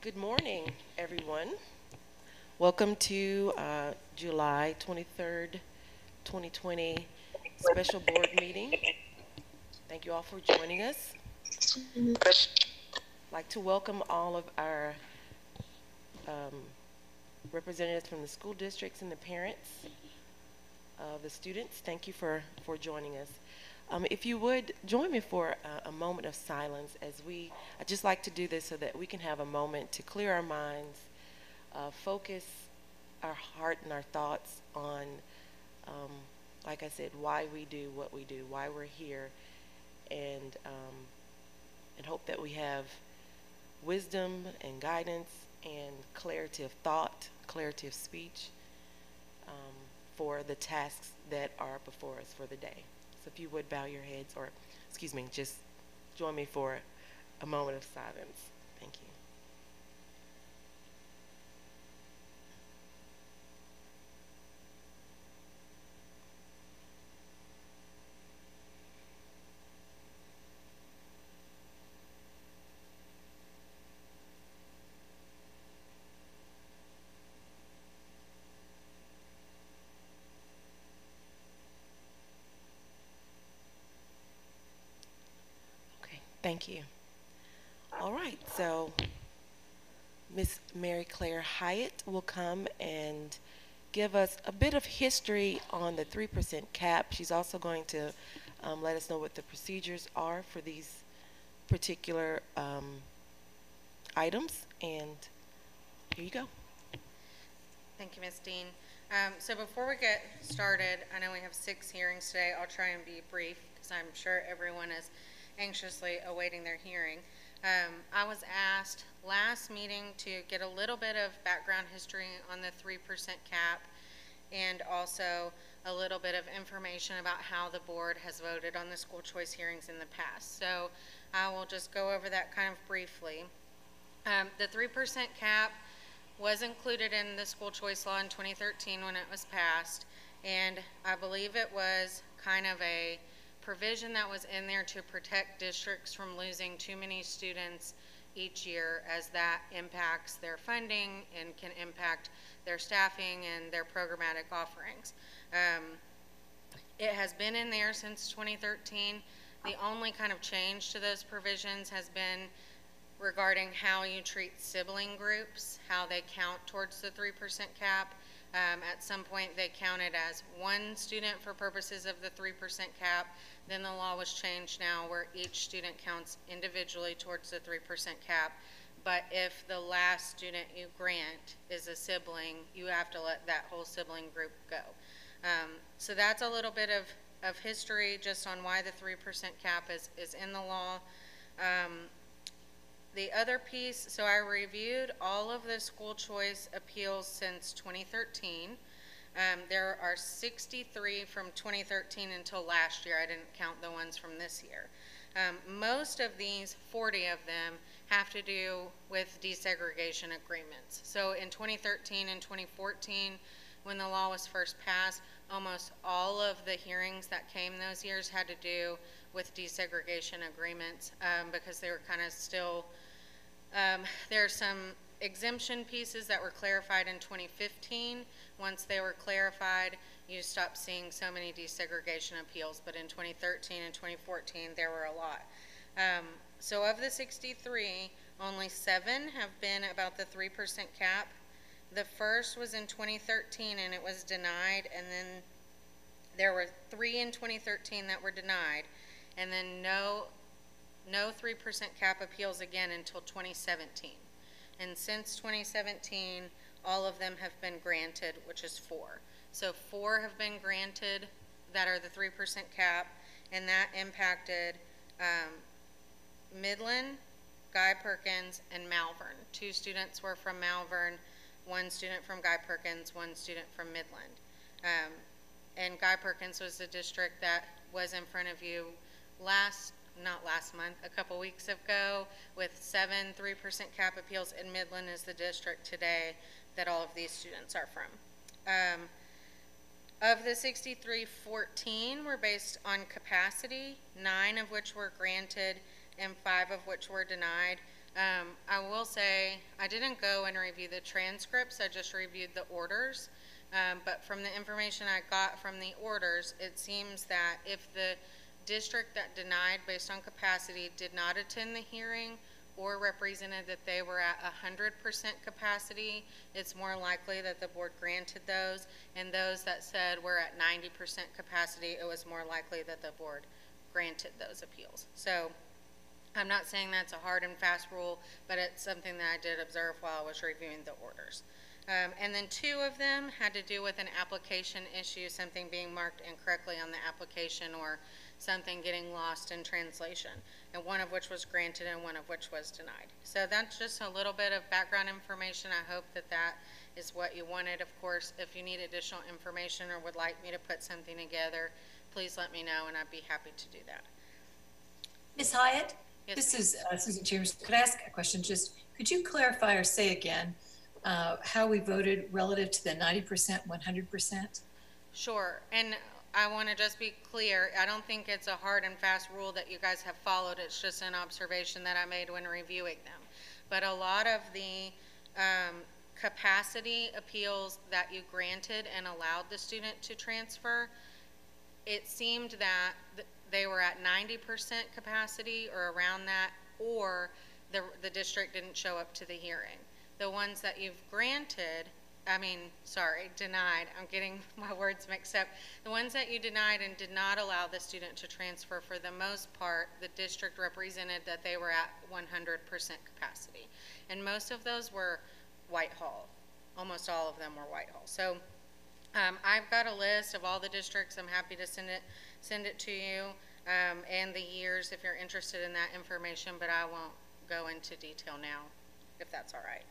Good morning, everyone. Welcome to July 23rd, 2020 special board meeting. Thank you all for joining us. I'd like to welcome all of our um, representatives from the school districts and the parents of the students. Thank you for joining us. If you would join me for a moment of silence I'd just like to do this so that we can have a moment to clear our minds, focus our heart and our thoughts on, um, like I said, why we do what we do, why we're here, and hope that we have wisdom and guidance and clarity of thought, clarity of speech for the tasks that are before us for the day. So if you would bow your heads, or excuse me, just join me for a moment of silence. Thank you. Okay, thank you. All right, so Miss Mary Claire Hyatt will come and give us a bit of history on the 3% cap. She's also going to let us know what the procedures are for these particular items. And here you go. Thank you, Ms. Dean. So before we get started, I know we have 6 hearings today. I'll try and be brief because I'm sure everyone is anxiously awaiting their hearing. I was asked last meeting to get a little bit of background history on the 3% cap and also a little bit of information about how the board has voted on the school choice hearings in the past. So I will just go over that kind of briefly. The 3% cap was included in the school choice law in 2013 when it was passed, and I believe it was kind of a provision that was in there to protect districts from losing too many students each year, as that impacts their funding and can impact their staffing and their programmatic offerings. It has been in there since 2013. The only kind of change to those provisions has been regarding how you treat sibling groups, how they count towards the 3% cap. At some point they counted as one student for purposes of the 3% cap. Then the law was changed now where each student counts individually towards the 3% cap. But if the last student you grant is a sibling, you have to let that whole sibling group go. So that's a little bit of history just on why the 3% cap is in the law. The other piece, so I reviewed all of the school choice appeals since 2013. There are 63 from 2013 until last year. I didn't count the ones from this year. Most of these, 40 of them, have to do with desegregation agreements. So in 2013 and 2014, when the law was first passed, almost all of the hearings that came those years had to do with desegregation agreements because they were kind of still, there are some exemption pieces that were clarified in 2015. Once they were clarified, you stopped seeing so many desegregation appeals, but in 2013 and 2014, there were a lot. So of the 63, only 7 have been about the 3% cap. The first was in 2013 and it was denied, and then there were 3 in 2013 that were denied, and then no 3% cap appeals again until 2017. And since 2017, all of them have been granted, which is 4. So 4 have been granted that are the 3% cap, and that impacted Midland, Guy Perkins, and Malvern. 2 students were from Malvern, 1 student from Guy Perkins, 1 student from Midland. And Guy Perkins was the district that was in front of you not last month, a couple weeks ago, with 7 3% cap appeals, and Midland is the district today that all of these students are from. Of the 63, 14 were based on capacity, 9 of which were granted and 5 of which were denied. I will say, I didn't go and review the transcripts, I just reviewed the orders. But from the information I got from the orders, it seems that if the district that denied based on capacity did not attend the hearing or represented that they were at 100% capacity, it's more likely that the board granted those. And those that said we're at 90% capacity, it was more likely that the board granted those appeals. So I'm not saying that's a hard and fast rule, but it's something that I did observe while I was reviewing the orders. And then 2 of them had to do with an application issue, something being marked incorrectly on the application or something getting lost in translation, and one of which was granted and one of which was denied. So that's just a little bit of background information. I hope that that is what you wanted. Of course, if you need additional information or would like me to put something together, please let me know and I'd be happy to do that. Ms. Hyatt? Yes, this is Susan Chambers. Could I ask a question? Just could you clarify or say again how we voted relative to the 90%, 100%? Sure, and I want to just be clear. I don't think it's a hard and fast rule that you guys have followed. It's just an observation that I made when reviewing them. But a lot of the capacity appeals that you granted and allowed the student to transfer, it seemed that they were at 90% capacity or around that, or the district didn't show up to the hearing. The ones that you've denied, I'm getting my words mixed up. The ones that you denied and did not allow the student to transfer, for the most part, the district represented that they were at 100% capacity. And most of those were Whitehall. Almost all of them were Whitehall. So I've got a list of all the districts. I'm happy to send it to you and the years if you're interested in that information, but I won't go into detail now, if that's all right.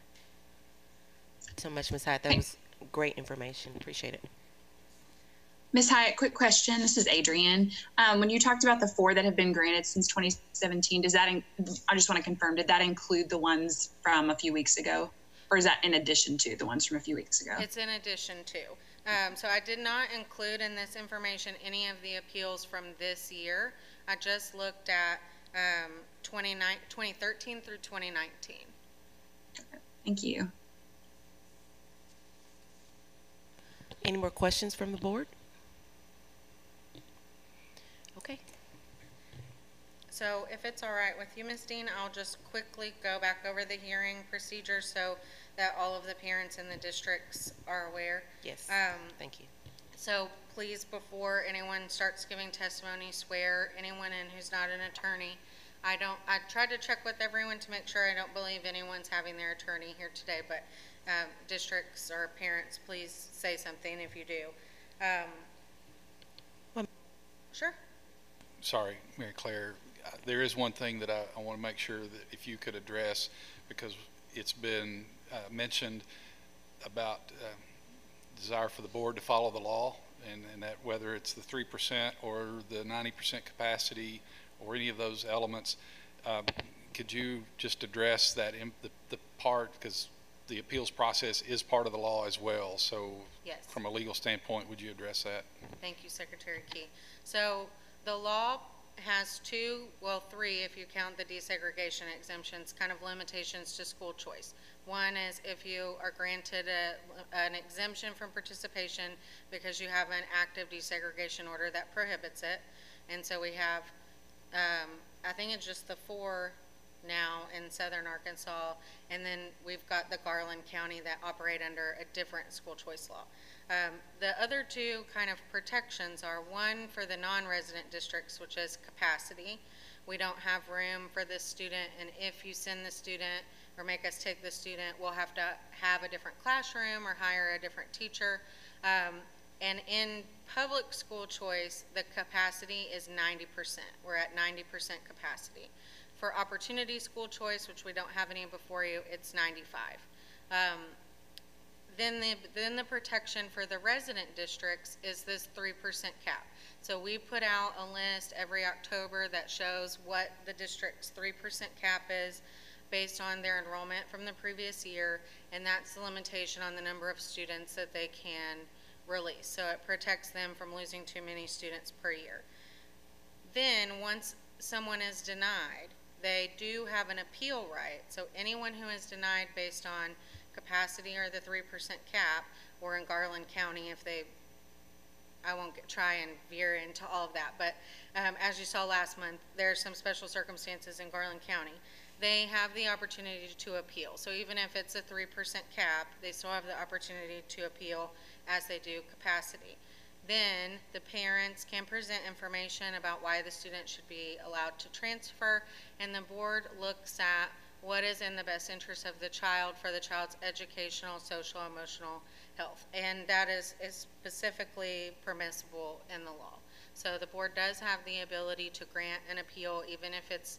So much, Ms. Hyatt. That was great information. Appreciate it. Ms. Hyatt, quick question. This is Adrienne. When you talked about the 4 that have been granted since 2017, does that, I just want to confirm, did that include the ones from a few weeks ago? Or is that in addition to the ones from a few weeks ago? It's in addition to. So I did not include in this information any of the appeals from this year. I just looked at 2013 through 2019. Thank you. Any more questions from the board? Okay. So if it's all right with you, Ms. Dean, I'll just quickly go back over the hearing procedure so that all of the parents in the districts are aware. Yes. Thank you. So please, before anyone starts giving testimony, swear anyone in who's not an attorney. I tried to check with everyone to make sure. I don't believe anyone's having their attorney here today, but districts or parents, please say something if you do. Sure. Sorry, Mary Claire. There is one thing that I want to make sure that if you could address, because it's been mentioned about desire for the board to follow the law, and that whether it's the 3% or the 90% capacity or any of those elements, could you just address that the part, because the appeals process is part of the law as well, so yes. From a legal standpoint, would you address that? Thank you, Secretary Key. So the law has 3 if you count the desegregation exemptions, kind of limitations to school choice. One is if you are granted an exemption from participation because you have an active desegregation order that prohibits it. And so we have, I think it's just the 4 now in southern Arkansas, and then we've got the Garland County that operate under a different school choice law. The other 2 kind of protections are, one for the non-resident districts, which is capacity. We don't have room for this student, and if you send the student or make us take the student, we'll have to have a different classroom or hire a different teacher. And in public school choice, the capacity is 90%. We're at 90% capacity. For opportunity school choice, which we don't have any before you, it's 95. Then the protection for the resident districts is this 3% cap. So we put out a list every October that shows what the district's 3% cap is based on their enrollment from the previous year, and that's the limitation on the number of students that they can release. So it protects them from losing too many students per year. Then once someone is denied, they do have an appeal right. So anyone who is denied based on capacity or the 3% cap, or in Garland County, if they, I won't try and veer into all of that, but as you saw last month, there's some special circumstances in Garland County. They have the opportunity to appeal. So even if it's a 3% cap, they still have the opportunity to appeal as they do capacity. Then the parents can present information about why the student should be allowed to transfer, and the board looks at what is in the best interest of the child for the child's educational, social, emotional health. And that is specifically permissible in the law. So the board does have the ability to grant an appeal, even if it's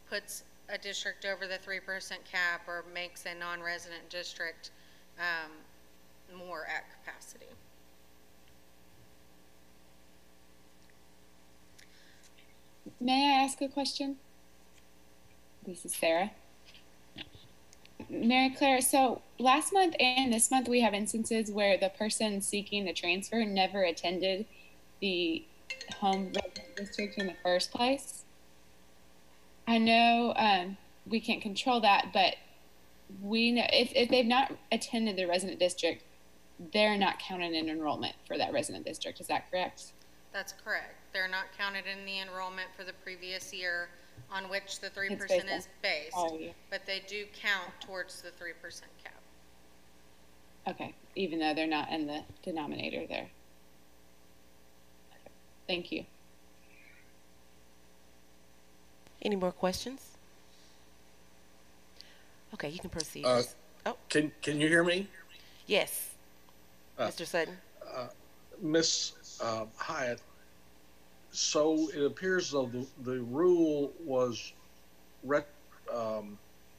puts a district over the 3% cap or makes a non-resident district more at capacity. May I ask a question? This is Sarah. Mary Claire, so last month and this month we have instances where the person seeking the transfer never attended the home resident district in the first place. I know we can't control that, but we know if they've not attended the resident district, they're not counted in enrollment for that resident district. Is that correct? That's correct. They're not counted in the enrollment for the previous year on which the 3% is based, but they do count towards the 3% cap. Okay, even though they're not in the denominator there. Okay. Thank you. Any more questions? Okay, you can proceed. Can you hear me? Yes, Mr. Sutton. Miss Hyatt, so it appears though the rule was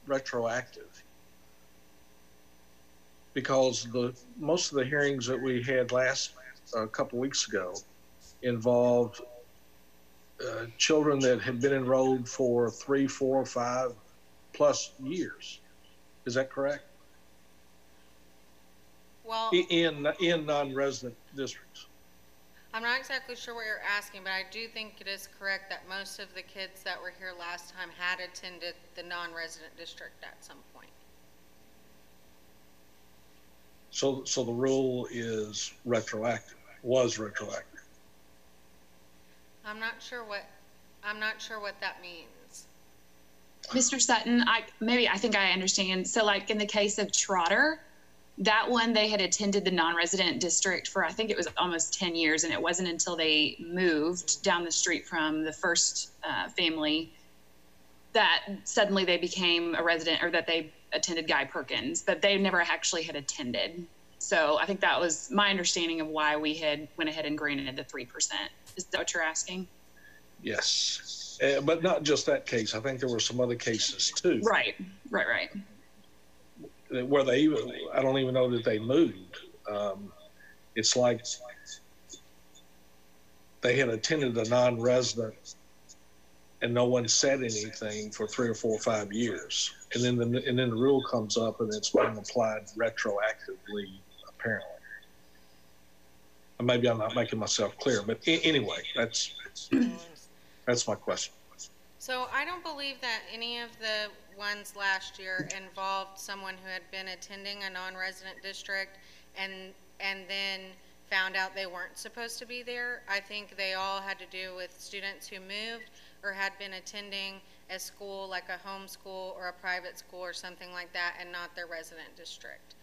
retroactive, because most of the hearings that we had a couple weeks ago involved children that had been enrolled for 3, 4, 5 plus years. Is that correct? Well, in non-resident districts. I'm not exactly sure what you're asking, but I do think it is correct that most of the kids that were here last time had attended the non-resident district at some point. So the rule is retroactive, was retroactive. I'm not sure what that means. Mr. Sutton, I think I understand. So like in the case of Trotter, that one, they had attended the non-resident district for, I think it was almost 10 years, and it wasn't until they moved down the street from the first family that suddenly they became a resident, or that they attended Guy Perkins, but they never actually had attended. So I think that was my understanding of why we had went ahead and granted the 3%. Is that what you're asking? Yes, but not just that case. I think there were some other cases too. Right. Where I don't even know that they moved. It's like they had attended a non-resident and no one said anything for 3 or 4 or 5 years. And then the rule comes up and it's being applied retroactively, apparently. Maybe I'm not making myself clear, but anyway, that's my question. So I don't believe that any of the ones last year involved someone who had been attending a non-resident district and then found out they weren't supposed to be there. I think they all had to do with students who moved or had been attending a school like a home school or a private school or something like that, and not their resident district.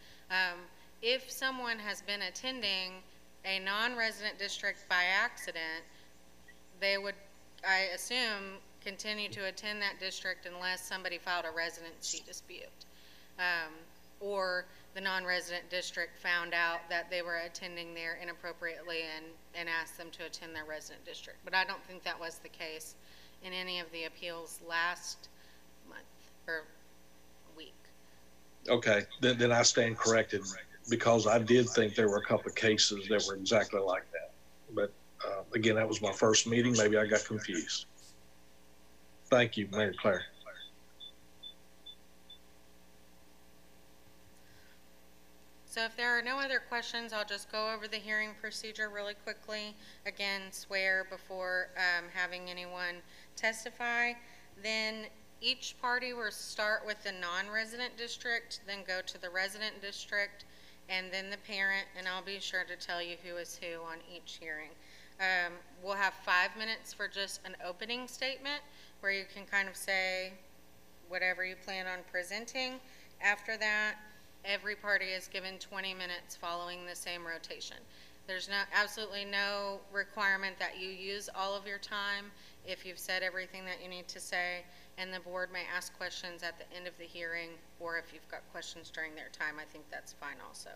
If someone has been attending a non-resident district by accident, they would, I assume, continue to attend that district unless somebody filed a residency dispute. Or the non-resident district found out that they were attending there inappropriately and asked them to attend their resident district. But I don't think that was the case in any of the appeals last month or week. Okay, then I stand corrected, because I did think there were a couple of cases that were exactly like that. But again, that was my first meeting. Maybe I got confused. Thank you, Mary Claire. So if there are no other questions, I'll just go over the hearing procedure really quickly. Again, swear before having anyone testify. Then each party will start with the non-resident district, then go to the resident district, and then the parent, and I'll be sure to tell you who is who on each hearing. We'll have 5 minutes for just an opening statement where you can kind of say whatever you plan on presenting. After that, every party is given 20 minutes following the same rotation. There's absolutely no requirement that you use all of your time if you've said everything that you need to say, and the board may ask questions at the end of the hearing, or if you've got questions during their time, I think that's fine also.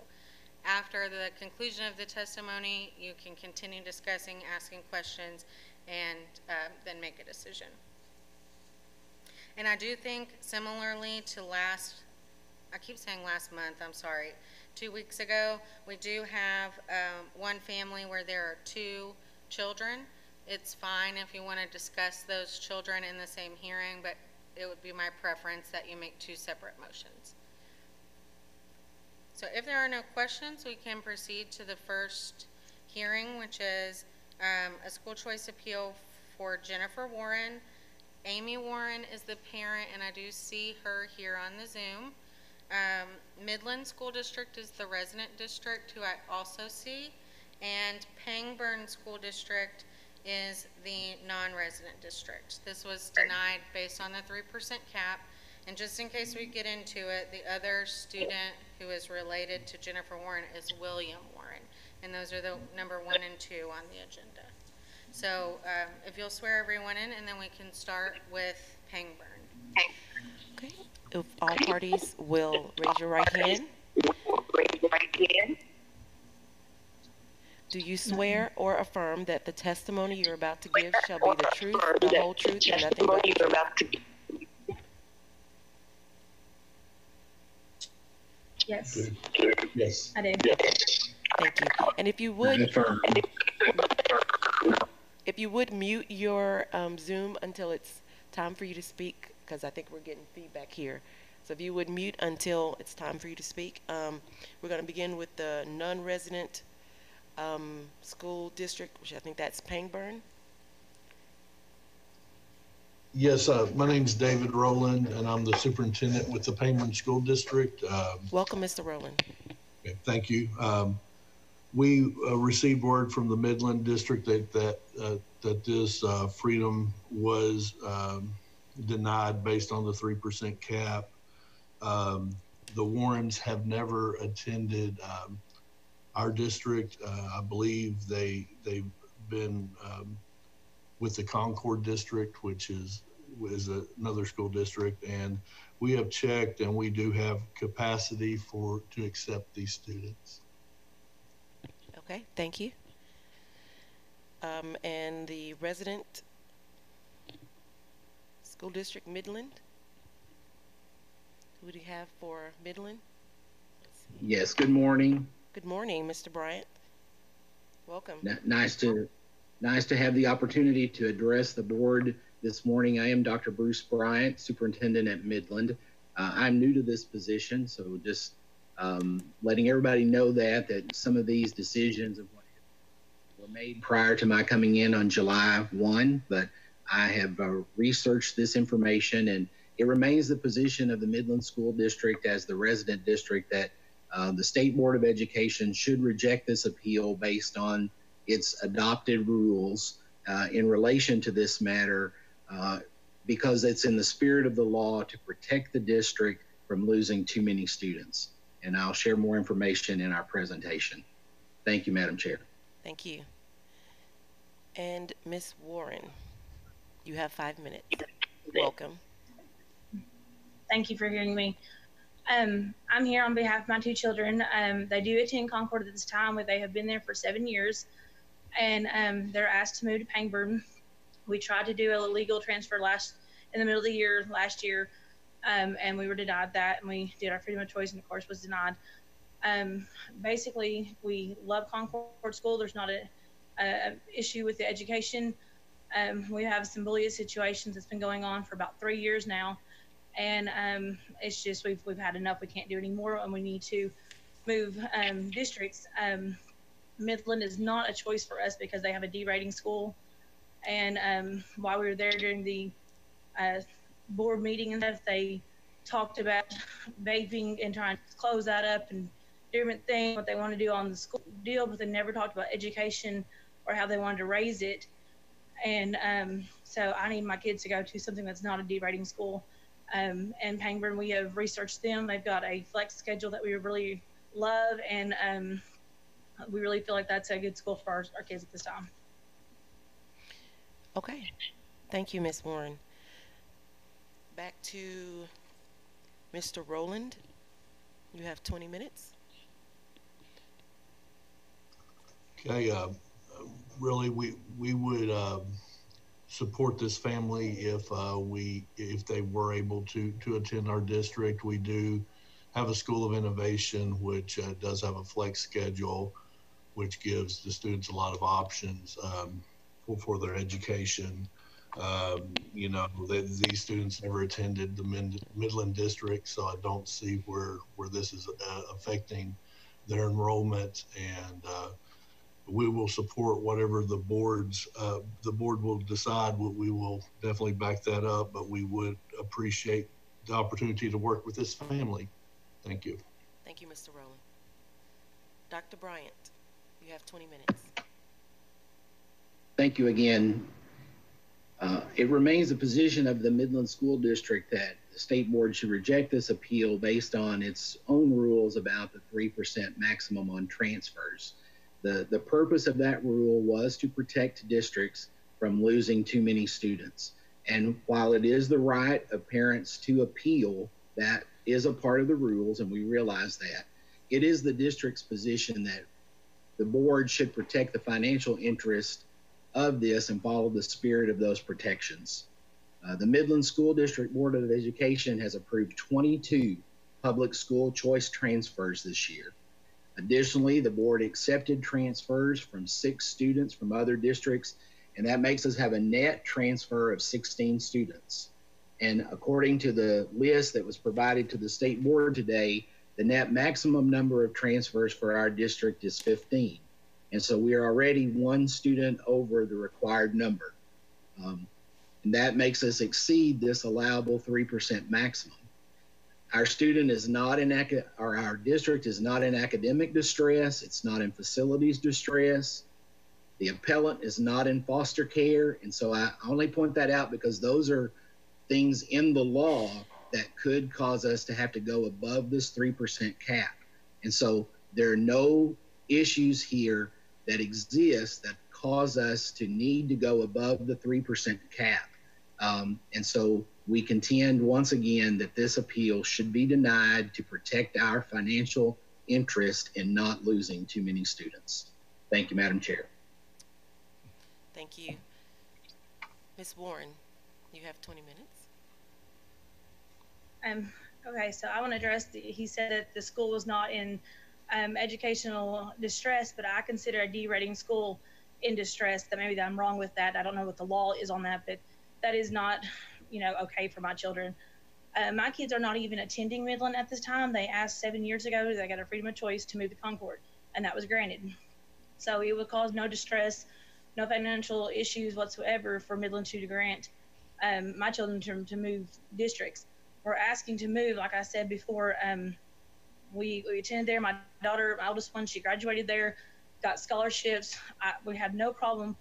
After the conclusion of the testimony, you can continue discussing, asking questions, and then make a decision. And I do think similarly to I keep saying last month, I'm sorry, 2 weeks ago, we do have one family where there are 2 children. It's fine if you want to discuss those children in the same hearing, but it would be my preference that you make 2 separate motions. So if there are no questions, we can proceed to the first hearing, which is a school choice appeal for Jennifer Warren. Amy Warren is the parent, and I do see her here on the Zoom. Midland School District is the resident district, who I also see, and Pangburn School District is the non-resident district. This was denied based on the 3% cap, and just in case we get into it, the other student who is related to Jennifer Warren is William Warren, and those are the number 1 and 2 on the agenda. So if you'll swear everyone in, and then we can start with Pangburn. Okay. If all parties will raise your right hand. Do you swear or affirm that the testimony you're about to give shall be the truth, the whole truth, and nothing but the truth? Yes. Yes. I do. Thank you. And if you would mute your Zoom until it's time for you to speak, because I think we're getting feedback here. So if you would mute until it's time for you to speak. We're going to begin with the non-resident school district, which I think that's Pangburn. Yes, my name's David Rowland, and I'm the superintendent with the Pangburn School District. Welcome, Mr. Rowland. Okay, thank you. We received word from the Midland District that this freedom was denied based on the 3% cap. The Warrens have never attended our district. I believe they've been with the Concord District, which is another school district, and we have checked, and we do have capacity to accept these students. Okay, thank you. And the resident school district, Midland. Who do you have for Midland? Yes, good morning. Good morning, Mr. Bryant. Welcome. Nice to have the opportunity to address the board this morning. I am Dr. Bruce Bryant, superintendent at Midland. I'm new to this position, so just letting everybody know that some of these decisions were made prior to my coming in on July 1, but I have researched this information, and it remains the position of the Midland School District as the resident district that the State Board of Education should reject this appeal based on its adopted rules in relation to this matter, because it's in the spirit of the law to protect the district from losing too many students. And I'll share more information in our presentation. Thank you, Madam Chair. Thank you. And Ms. Warren, you have 5 minutes. Welcome. Thank you for hearing me. I'm here on behalf of my 2 children. They do attend Concord at this time, but they have been there for 7 years, and they're asked to move to Pangburn. We tried to do a legal transfer in the middle of the year last year, and we were denied that, and we did our freedom of choice, and of course was denied. Basically, we love Concord School. There's not a issue with the education. We have some bullying situations that's been going on for about 3 years now, and it's just we've had enough. We can't do it anymore, and we need to move districts. Midland is not a choice for us because they have a D rating school, and while we were there during the board meeting and stuff, they talked about vaping and trying to close that up and different things, what they want to do on the school deal, but they never talked about education or how they wanted to raise it. And so I need my kids to go to something that's not a D-rating school. And Pangburn, we have researched them. They've got a flex schedule that we really love, and we really feel like that's a good school for our kids at this time. Okay. Thank you, Ms. Warren. Back to Mr. Rowland. You have 20 minutes. Okay, really, we would support this family if they were able to attend our district. We do have a School of Innovation, which does have a flex schedule, which gives the students a lot of options for their education. You know, these students never attended the Midland district, so I don't see where this is affecting their enrollment, and we will support whatever the board will decide. We will definitely back that up, but we would appreciate the opportunity to work with this family. Thank you. Thank you, Mr. Rowland. Dr. Bryant, you have 20 minutes. Thank you again. It remains the position of the Midland School District that the state board should reject this appeal based on its own rules about the 3% maximum on transfers. The purpose of that rule was to protect districts from losing too many students. And while it is the right of parents to appeal, that is a part of the rules, and we realize that, it is the district's position that the board should protect the financial interest of this and follow the spirit of those protections. The Midland School District Board of Education has approved 22 public school choice transfers this year. Additionally, the board accepted transfers from 6 students from other districts, and that makes us have a net transfer of 16 students. And according to the list that was provided to the state board today, the net maximum number of transfers for our district is 15. And so we are already 1 student over the required number. And that makes us exceed this allowable 3% maximum. Our student is not in, our district is not in academic distress. It's not in facilities distress. The appellant is not in foster care. And so I only point that out because those are things in the law that could cause us to have to go above this 3% cap. And so there are no issues here that exist that cause us to need to go above the 3% cap. And so we contend once again that this appeal should be denied to protect our financial interest in not losing too many students. Thank you, Madam Chair. Thank you. Ms. Warren, you have 20 minutes. Okay, so I want to address, he said that the school was not in educational distress, but I consider a D-rating school in distress. That maybe I'm wrong with that. I don't know what the law is on that, but that is not, okay for my children. My kids are not even attending Midland at this time. They asked 7 years ago, they got a freedom of choice to move to Concord, and that was granted. So it would cause no distress, no financial issues whatsoever for Midland to grant my children to move districts. We're asking to move, like I said before, we attended there. My daughter, my oldest one, she graduated there, got scholarships. We had no problem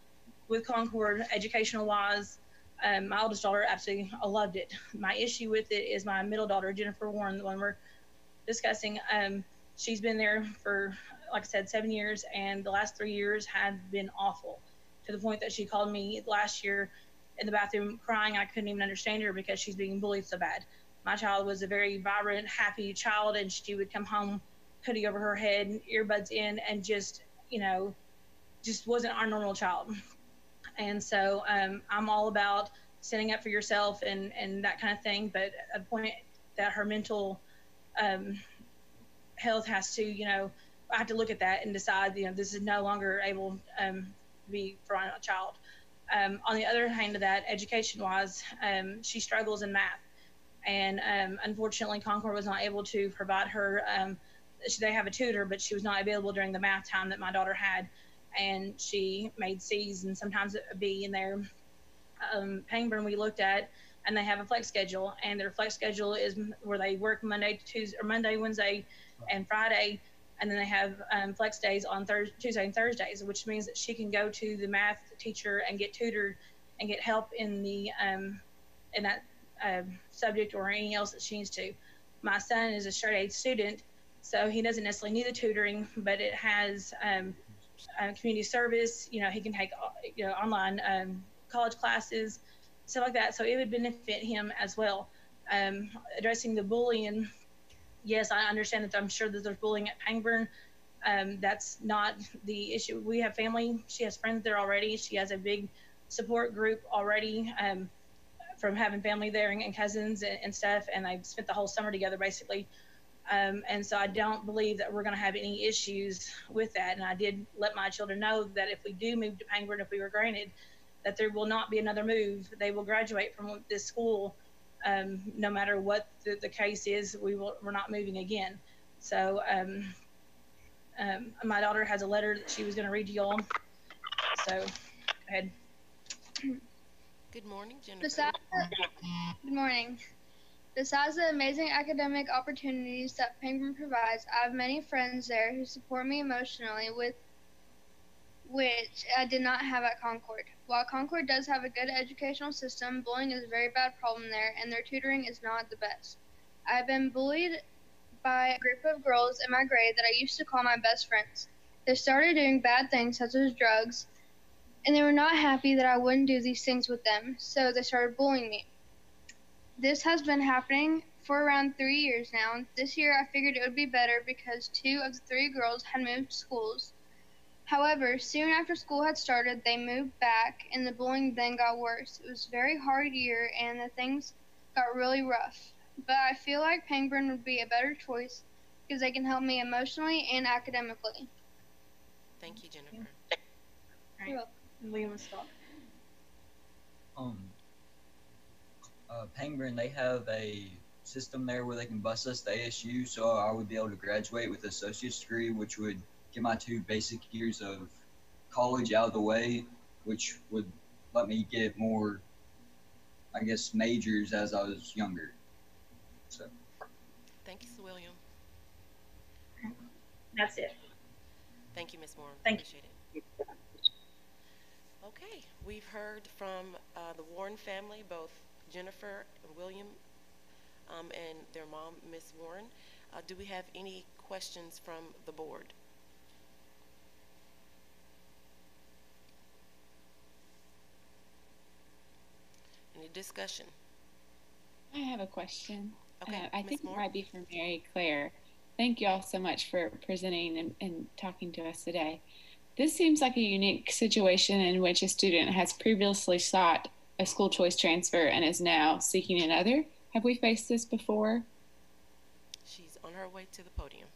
with Concord educational-wise. My oldest daughter absolutely loved it. My issue with it is my middle daughter, Jennifer Warren, the one we're discussing. She's been there for, like I said, 7 years, and the last 3 years have been awful, to the point that she called me last year in the bathroom crying. I couldn't even understand her because she's being bullied so bad. My child was a very vibrant, happy child, and she would come home, hoodie over her head, earbuds in, and just wasn't our normal child. And so I'm all about standing up for yourself and that kind of thing. But at the point that her mental health has to, I have to look at that and decide, this is no longer able to be for a child. On the other hand of that, education-wise, she struggles in math. And unfortunately, Concord was not able to provide her, they have a tutor, but she was not available during the math time that my daughter had. And she made C's and sometimes a B in there. Pangburn we looked at, and they have a flex schedule, and their flex schedule is where they work Monday, Tuesday, or Monday, Wednesday, and Friday, and then they have flex days on Tuesday and Thursdays, which means that she can go to the math teacher and get tutored and get help in that subject or anything else that she needs to. My son is a straight A student, so he doesn't necessarily need the tutoring, but it has community service. You know, he can take online college classes, stuff like that. So it would benefit him as well. Addressing the bullying, yes, I understand that. I'm sure that there's bullying at Pangburn. That's not the issue. We have family. She has friends there already. She has a big support group already from having family there and cousins and stuff. And they've spent the whole summer together basically. And so I don't believe that we're going to have any issues with that. And I did let my children know that if we do move to Pangburn, if we were granted, that there will not be another move. They will graduate from this school. No matter what the case is, we're not moving again. So my daughter has a letter that she was going to read to y'all. So go ahead. Good morning, Jennifer. Good morning. Besides the amazing academic opportunities that Pangburn provides, I have many friends there who support me emotionally, which I did not have at Concord. While Concord does have a good educational system, bullying is a very bad problem there, and their tutoring is not the best. I have been bullied by a group of girls in my grade that I used to call my best friends. They started doing bad things such as drugs, and they were not happy that I wouldn't do these things with them, so they started bullying me. This has been happening for around 3 years now. This year I figured it would be better because 2 of the 3 girls had moved schools. However, soon after school had started, they moved back, and the bullying then got worse. It was a very hard year, and the things got really rough. But I feel like Pangburn would be a better choice because they can help me emotionally and academically. Thank you, Jennifer. All right. William, stop. Pangburn, they have a system there where they can bus us to ASU, so I would be able to graduate with an associate's degree, which would get my 2 basic years of college out of the way, which would let me get more, I guess, majors as I was younger. So. Thank you, Sir William. That's it. Thank you, Ms. Moore. Thank Appreciate it. Okay, we've heard from the Warren family, both Jennifer and William, and their mom, Ms. Warren. Do we have any questions from the board? Any discussion? I have a question. Okay, I Ms. think Moore? it might be for Mary Claire. Thank you all so much for presenting and talking to us today. This seems like a unique situation in which a student has previously sought a school choice transfer and is now seeking another. Have we faced this before? She's on her way to the podium.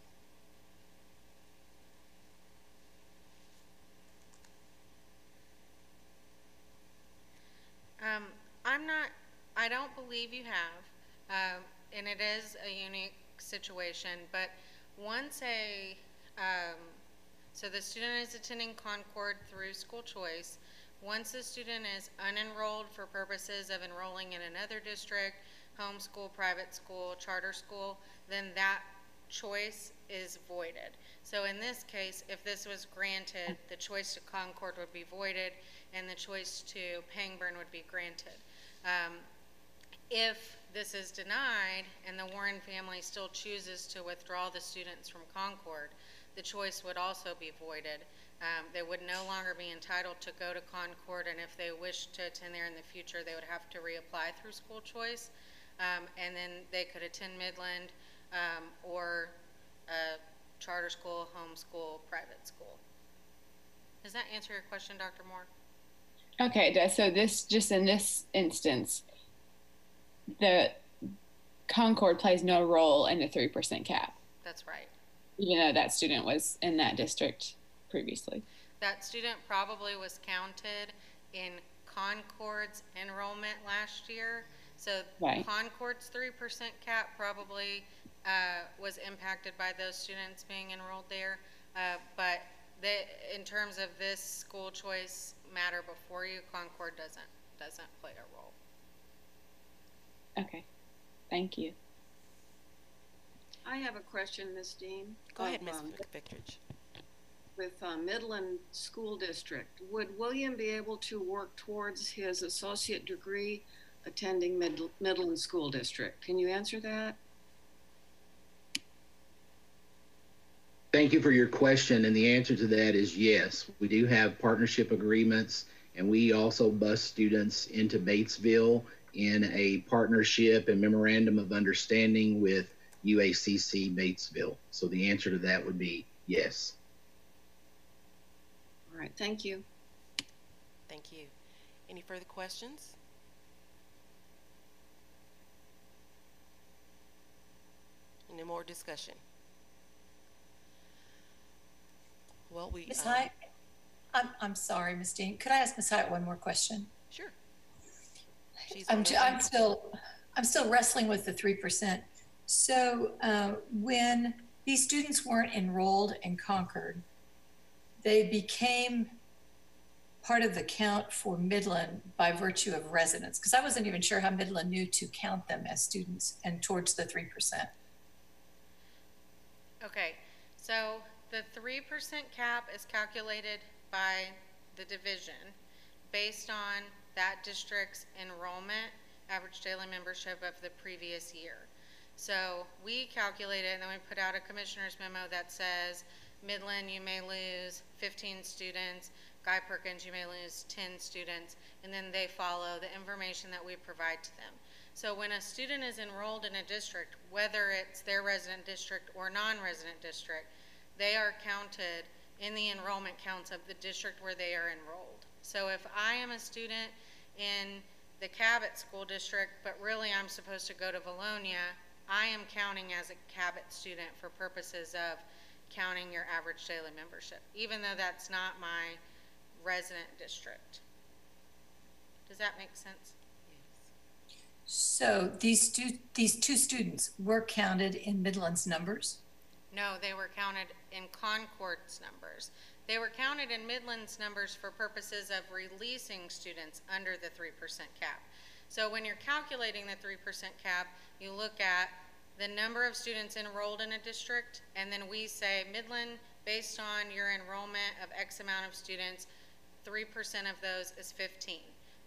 I don't believe you have, and it is a unique situation, but once so the student is attending Concord through school choice. Once the student is unenrolled for purposes of enrolling in another district, homeschool, private school, charter school, then that choice is voided. So in this case, if this was granted, the choice to Concord would be voided and the choice to Pangburn would be granted. If this is denied and the Warren family still chooses to withdraw the students from Concord, the choice would also be voided. They would no longer be entitled to go to Concord, and if they wish to attend there in the future, they would have to reapply through school choice, and then they could attend Midland or charter school, homeschool, private school. Does that answer your question, Dr. Moore? Okay, so just in this instance, the Concord plays no role in the 3% cap. That's right. Even though that student was in that district previously. That student probably was counted in Concord's enrollment last year. So right. Concord's 3% cap probably was impacted by those students being enrolled there. But in terms of this school choice matter before you, Concord doesn't play a role. Okay, thank you. I have a question, Ms. Dean. Go ahead, Ms. Victrich. With Midland School District, would William be able to work towards his associate degree attending Midland School District? Can you answer that? Thank you for your question, and the answer to that is yes. We do have partnership agreements, and we also bus students into Batesville in a partnership and memorandum of understanding with UACC Batesville. So the answer to that would be yes. All right, thank you. Thank you. Any further questions? Any more discussion? Well, Ms. Hyatt, I'm sorry, Ms. Dean. Could I ask Ms. Hyatt one more question? Sure. I'm still wrestling with the 3%. So when these students weren't enrolled in Concord, they became part of the count for Midland by virtue of residence, because I wasn't even sure how Midland knew to count them as students and towards the 3%. Okay, so the 3% cap is calculated by the division based on that district's enrollment, average daily membership of the previous year. So we calculate it, and then we put out a commissioner's memo that says, Midland, you may lose 15 students, Guy Perkins, you may lose 10 students, and then they follow the information that we provide to them. So when a student is enrolled in a district, whether it's their resident district or non-resident district, they are counted in the enrollment counts of the district where they are enrolled. So if I am a student in the Cabot School District, but really I'm supposed to go to Valonia, I am counting as a Cabot student for purposes of counting your average daily membership, even though that's not my resident district. Does that make sense? So these two students were counted in Midland's numbers? No, they were counted in Concord's numbers. They were counted in Midland's numbers for purposes of releasing students under the 3% cap. So when you're calculating the 3% cap, you look at the number of students enrolled in a district, and then we say, Midland, based on your enrollment of X amount of students, 3% of those is 15.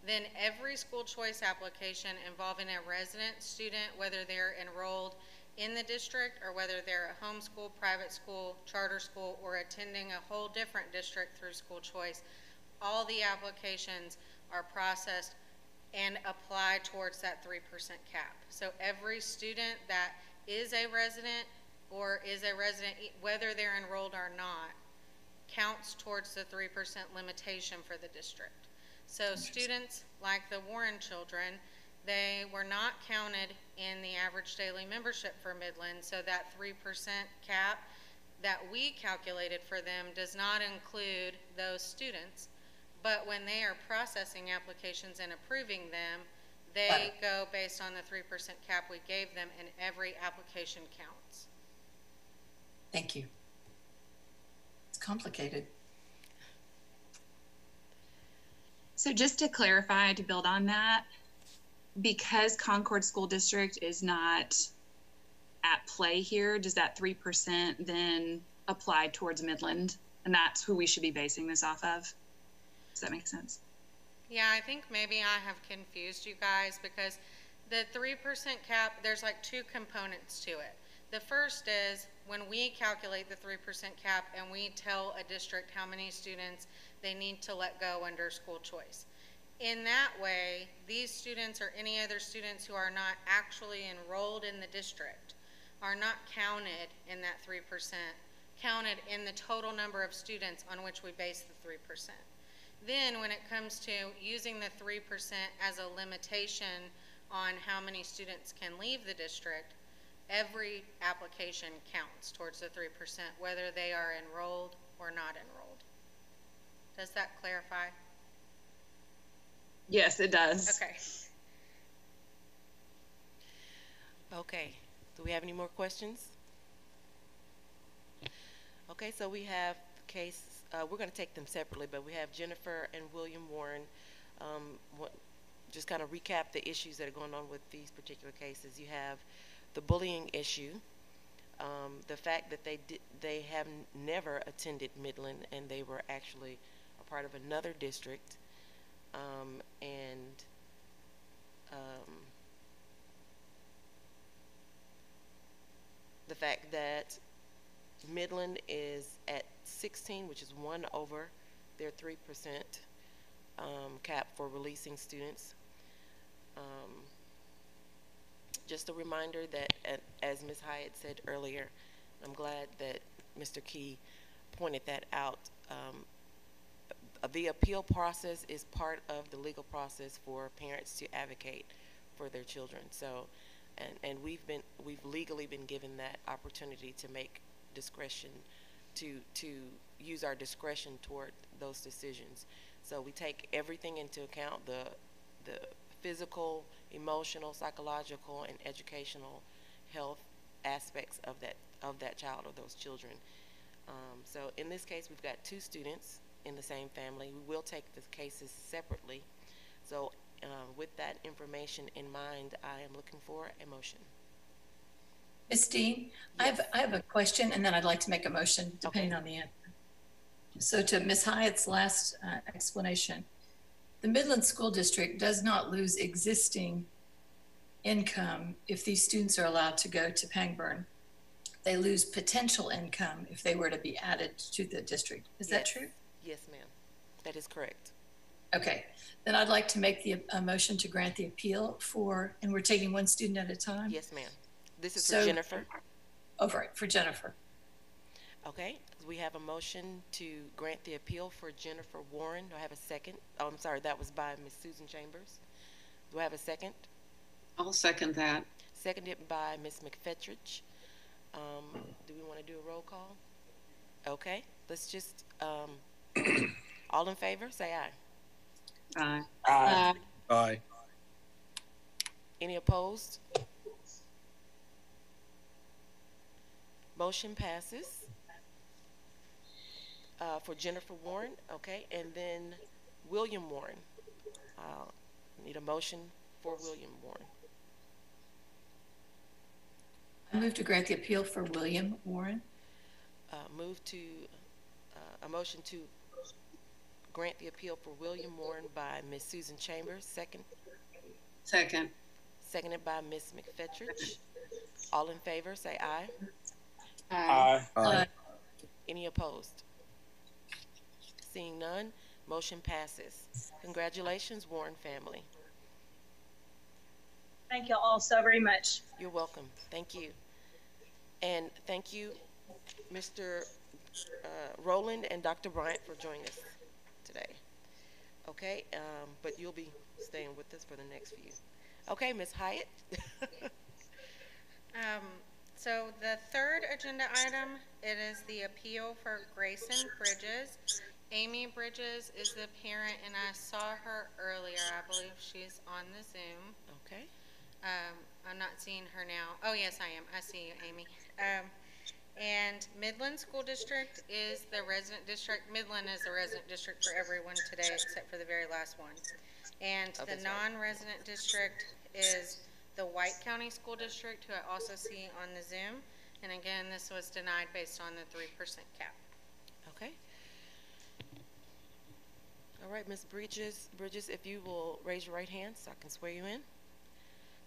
Then every school choice application involving a resident student, whether they're enrolled in the district or whether they're a homeschool, private school, charter school, or attending a whole different district through school choice, all the applications are processed and apply towards that 3% cap. So every student that is a resident or is a resident, whether they're enrolled or not, counts towards the 3% limitation for the district. So students like the Warren children, they were not counted in the average daily membership for Midland, so that 3% cap that we calculated for them does not include those students. But when they are processing applications and approving them, they go based on the 3% cap we gave them, and every application counts. Thank you. It's complicated. So just to clarify, to build on that, because Concord School District is not at play here, does that 3% then apply towards Midland? And that's who we should be basing this off of? Does that make sense? Yeah, I think maybe I have confused you guys, because the 3% cap, there's like two components to it. The first is when we calculate the 3% cap and we tell a district how many students they need to let go under school choice. In that way, these students or any other students who are not actually enrolled in the district are not counted in that 3%, counted in the total number of students on which we base the 3%. Then when it comes to using the 3% as a limitation on how many students can leave the district, every application counts towards the 3%, whether they are enrolled or not enrolled. Does that clarify? Yes, it does. Okay. Okay. Do we have any more questions? Okay, so we have the case. We're going to take them separately, but we have Jennifer and William Warren. just kind of recap the issues that are going on with these particular cases. You have the bullying issue, the fact that they have never attended Midland and they were actually a part of another district, and the fact that Midland is at 16, which is one over their 3% cap for releasing students. Just a reminder that, as Ms. Hyatt said earlier, I'm glad that Mr. Key pointed that out. The appeal process is part of the legal process for parents to advocate for their children. So, and we've legally been given that opportunity to make discretion, to use our discretion toward those decisions. So we take everything into account, the physical, emotional, psychological, and educational health aspects of that child or those children. So in this case, we've got 2 students in the same family. We will take the cases separately. So with that information in mind, I am looking for a motion. Ms. Dean, Yes. I have a question, and then I'd like to make a motion depending on the answer. So to Ms. Hyatt's last explanation, the Midland School District does not lose existing income if these students are allowed to go to Pangburn. They lose potential income if they were to be added to the district. Is that true? Yes, ma'am. That is correct. Okay. Then I'd like to make a motion to grant the appeal for, and we're taking one student at a time? Yes, ma'am. This is for Jennifer. Right, for Jennifer. Okay. We have a motion to grant the appeal for Jennifer Warren. Do I have a second? Oh, I'm sorry. That was by Ms. Susan Chambers. Do I have a second? I'll second that. Seconded by Ms. McFetrich. Do we want to do a roll call? Okay. Let's just, all in favor, say aye. Aye. Aye. Aye. Any opposed? Motion passes. For Jennifer Warren, okay, and then William Warren. Need a motion for William Warren. I move to grant the appeal for William Warren. Move to a motion to grant the appeal for William Warren by Ms. Susan Chambers. Second. Second. Seconded by Ms. McFetrich. All in favor, say aye. Aye. Aye. Any opposed? Seeing none, motion passes. Congratulations, Warren family. Thank you all so very much. You're welcome. Thank you. And thank you, Mr. Rowland and Dr. Bryant, for joining us today. Okay, but you'll be staying with us for the next few. Okay, Ms. Hyatt. So the third agenda item, it is the appeal for Grayson Bridges. Amy Bridges is the parent, and I saw her earlier. I believe she's on the Zoom. Okay. I'm not seeing her now. Oh, yes, I am. I see you, Amy. And Midland School District is the resident district. Midland is the resident district for everyone today except for the very last one. And the non-resident district is the White County School District, who I also see on the Zoom. And again, this was denied based on the 3% cap. Okay. All right, Ms. Bridges, if you will raise your right hand so I can swear you in.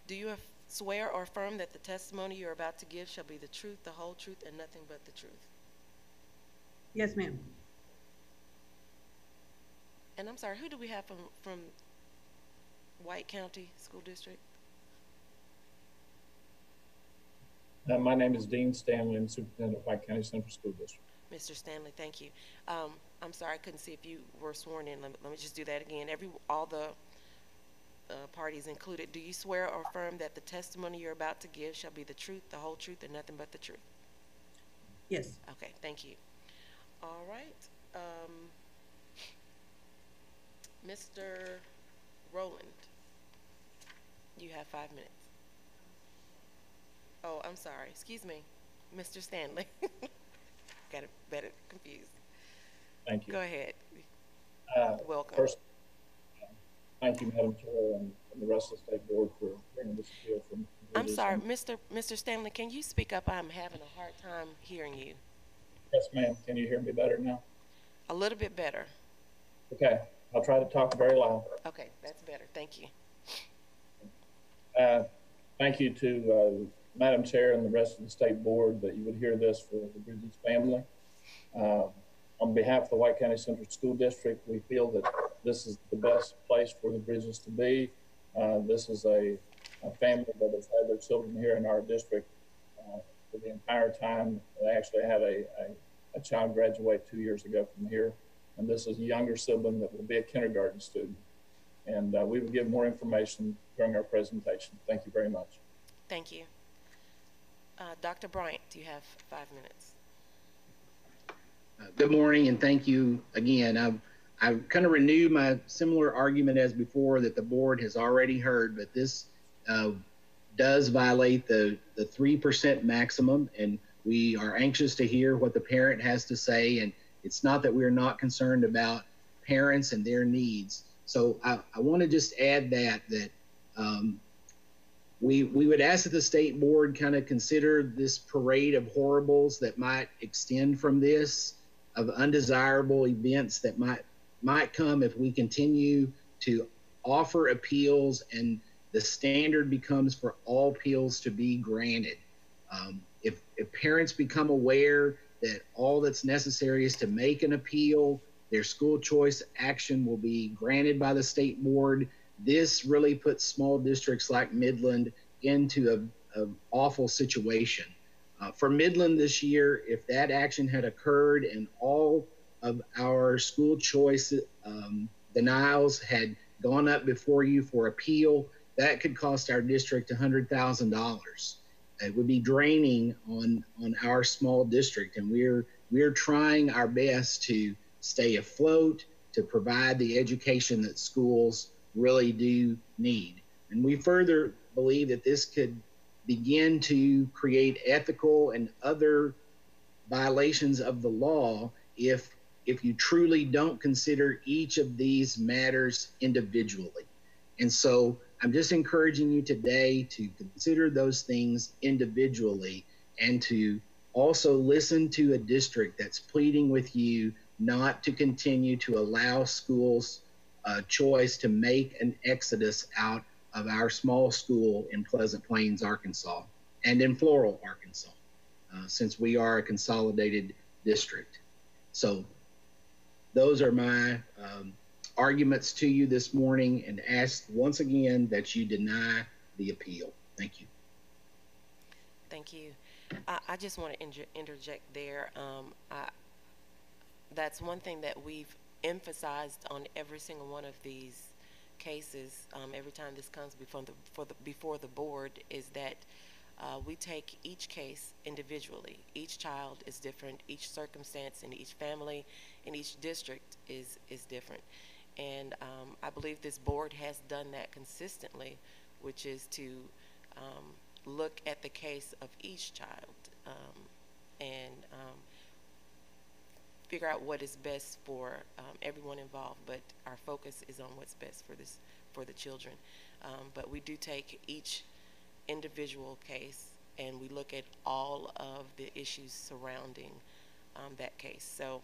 Do you swear or affirm that the testimony you're about to give shall be the truth, the whole truth, and nothing but the truth? Yes, ma'am. And I'm sorry, who do we have from White County School District? My name is Dean Stanley. I'm Superintendent of White County Central School District. Mr. Stanley, thank you. I'm sorry, I couldn't see if you were sworn in. Let me just do that again. All the parties included, do you swear or affirm that the testimony you're about to give shall be the truth, the whole truth, and nothing but the truth? Yes. Okay, thank you. All right. Mr. Rowland, you have 5 minutes. Oh, I'm sorry. Excuse me. Mr. Stanley. Got it better confused. Thank you. Go ahead. Welcome. First, Thank you, Madam Chair, and the rest of the State Board for bringing this appeal from. I'm sorry, Mr. Stanley, can you speak up? I'm having a hard time hearing you. Yes, ma'am. Can you hear me better now? A little bit better. Okay, I'll try to talk very loud. Okay, that's better. Thank you. Thank you to Madam Chair and the rest of the State Board that you would hear this for the Bridges family. On behalf of the White County Central School District, we feel that this is the best place for the Bridges to be. This is a family that has had their children here in our district for the entire time. They actually had a child graduate 2 years ago from here, and this is a younger sibling that will be a kindergarten student. And we will give more information during our presentation. Thank you very much. Thank you. Dr. Bryant, you have 5 minutes. Good morning, and thank you again. I've kind of renewed my similar argument as before that the board has already heard, but this does violate the 3% maximum, and we are anxious to hear what the parent has to say. And it's not that we're not concerned about parents and their needs. So I want to just add that we would ask that the State Board kind of consider this parade of horribles that might extend from this, of undesirable events that might come if we continue to offer appeals and the standard becomes for all appeals to be granted. If parents become aware that all that's necessary is to make an appeal, their school choice action will be granted by the State Board. This really puts small districts like Midland into an awful situation. For Midland this year, if that action had occurred and all of our school choice denials had gone up before you for appeal, that could cost our district $100,000. It would be draining on our small district, and we're trying our best to stay afloat, to provide the education that schools really do need. And we further believe that this could begin to create ethical and other violations of the law if you truly don't consider each of these matters individually. And so I'm just encouraging you today to consider those things individually and to also listen to a district that's pleading with you not to continue to allow schools choice to make an exodus out of our small school in Pleasant Plains, Arkansas, and in Floral, Arkansas, since we are a consolidated district. So those are my arguments to you this morning, and ask once again that you deny the appeal. Thank you. Thank you. I just want to interject there. That's one thing that we've emphasized on every single one of these cases, every time this comes before the board, is that we take each case individually. Each child is different. Each circumstance in each family in each district is different. And I believe this board has done that consistently, which is to look at the case of each child and figure out what is best for everyone involved. But our focus is on what's best for the children. But we do take each individual case and we look at all of the issues surrounding that case. So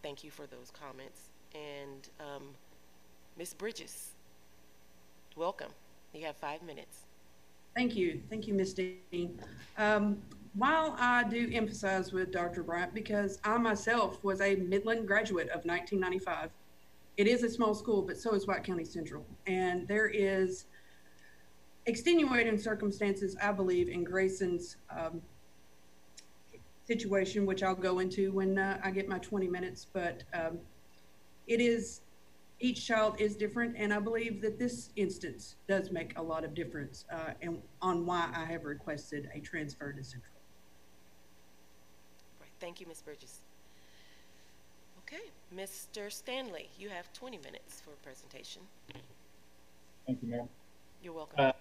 thank you for those comments. And Ms. Bridges, welcome. You have 5 minutes. Thank you, Ms. Dean. While I do emphasize with Dr. Bryant, because I myself was a Midland graduate of 1995, it is a small school, but so is White County Central. And there is extenuating circumstances, I believe, in Grayson's situation, which I'll go into when I get my 20 minutes, but each child is different, and I believe that this instance does make a lot of difference and on why I have requested a transfer to Central. Right. Thank you, Ms. Bridges. Okay, Mr. Stanley, you have 20 minutes for a presentation. Thank you, ma'am. You're welcome.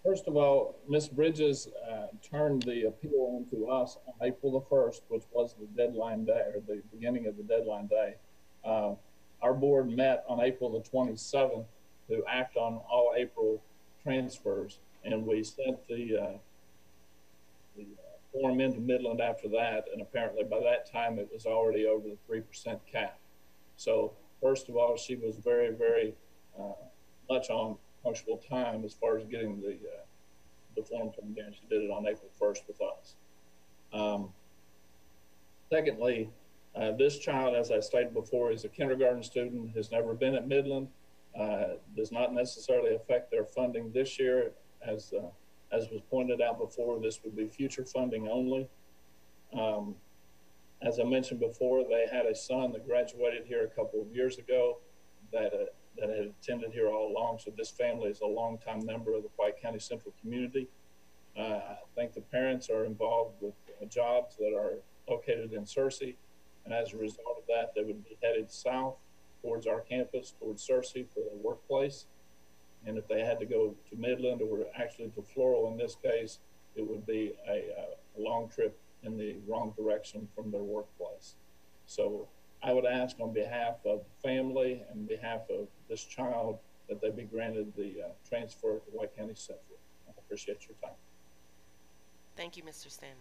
First of all, Ms. Bridges turned the appeal into us on April the 1st, which was the deadline day, or the beginning of the deadline day. our board met on April the 27th to act on all April transfers, and we sent the form into Midland after that, and apparently by that time it was already over the 3% cap. So first of all, she was very, very much on punctual time as far as getting the form turned in. She did it on April 1st with us. Secondly, this child, as I stated before, is a kindergarten student, has never been at Midland, does not necessarily affect their funding this year. As was pointed out before, this would be future funding only. As I mentioned before, they had a son that graduated here a couple of years ago that had attended here all along. So this family is a longtime member of the White County Central community. I think the parents are involved with jobs that are located in Searcy. And as a result of that, they would be headed south towards our campus, towards Searcy for their workplace. And if they had to go to Midland or actually to Floral in this case, it would be a long trip in the wrong direction from their workplace. So I would ask on behalf of the family and behalf of this child that they be granted the transfer to White County Central. I appreciate your time. Thank you, Mr. Stanley.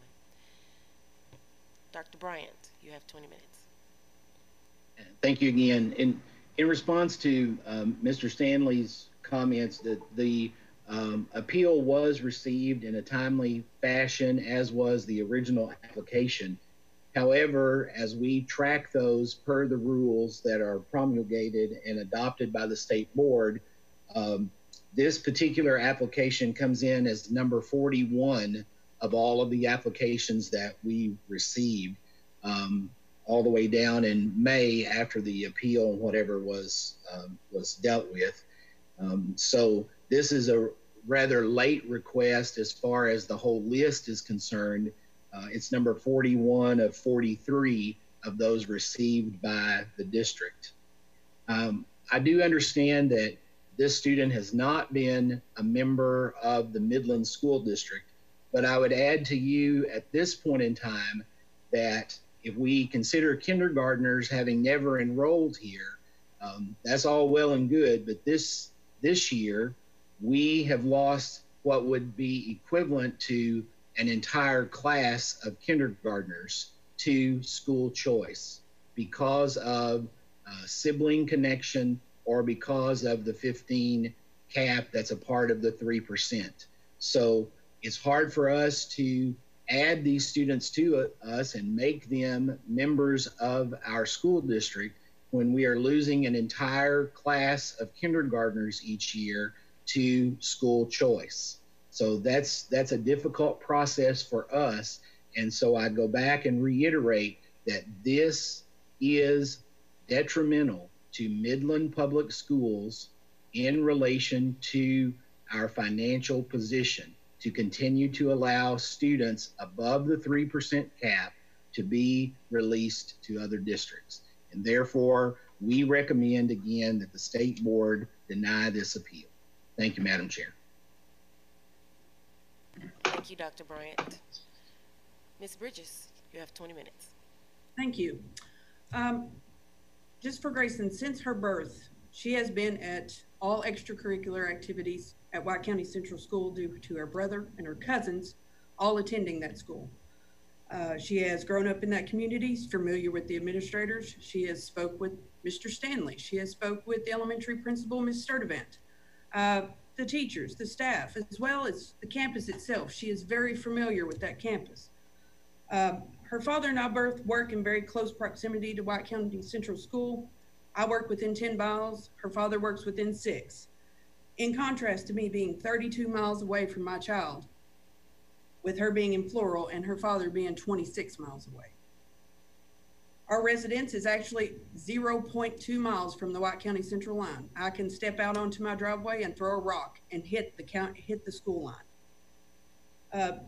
Dr. Bryant, you have 20 minutes. Thank you again. In response to Mr. Stanley's comments, that the appeal was received in a timely fashion, as was the original application. However, as we track those per the rules that are promulgated and adopted by the state board, this particular application comes in as number 41 of all of the applications that we received, all the way down in May after the appeal and whatever was dealt with. So this is a rather late request as far as the whole list is concerned. It's number 41 of 43 of those received by the district. I do understand that this student has not been a member of the Midland School District, but I would add to you at this point in time that if we consider kindergartners having never enrolled here, that's all well and good, but this year we have lost what would be equivalent to an entire class of kindergartners to school choice because of sibling connection or because of the 15 cap that's a part of the 3%. So it's hard for us to add these students to us and make them members of our school district when we are losing an entire class of kindergartners each year to school choice. So that's a difficult process for us. And so I go back and reiterate that this is detrimental to Midland Public Schools in relation to our financial position, to continue to allow students above the 3% cap to be released to other districts. And therefore, we recommend again that the state board deny this appeal. Thank you, Madam Chair. Thank you, Dr. Bryant. Ms. Bridges, you have 20 minutes. Thank you. Just for Grayson, since her birth, she has been at all extracurricular activities at White County Central School due to her brother and her cousins all attending that school. She has grown up in that community, familiar with the administrators. She has spoke with Mr. Stanley. She has spoke with the elementary principal, Ms. Sturdivant, the teachers, the staff, as well as the campus itself. She is very familiar with that campus. Her father and I both work in very close proximity to White County Central School. I work within 10 miles. Her father works within 6. In contrast to me being 32 miles away from my child, with her being in Floral and her father being 26 miles away. Our residence is actually 0.2 miles from the White County Central line. I can step out onto my driveway and throw a rock and hit the school line.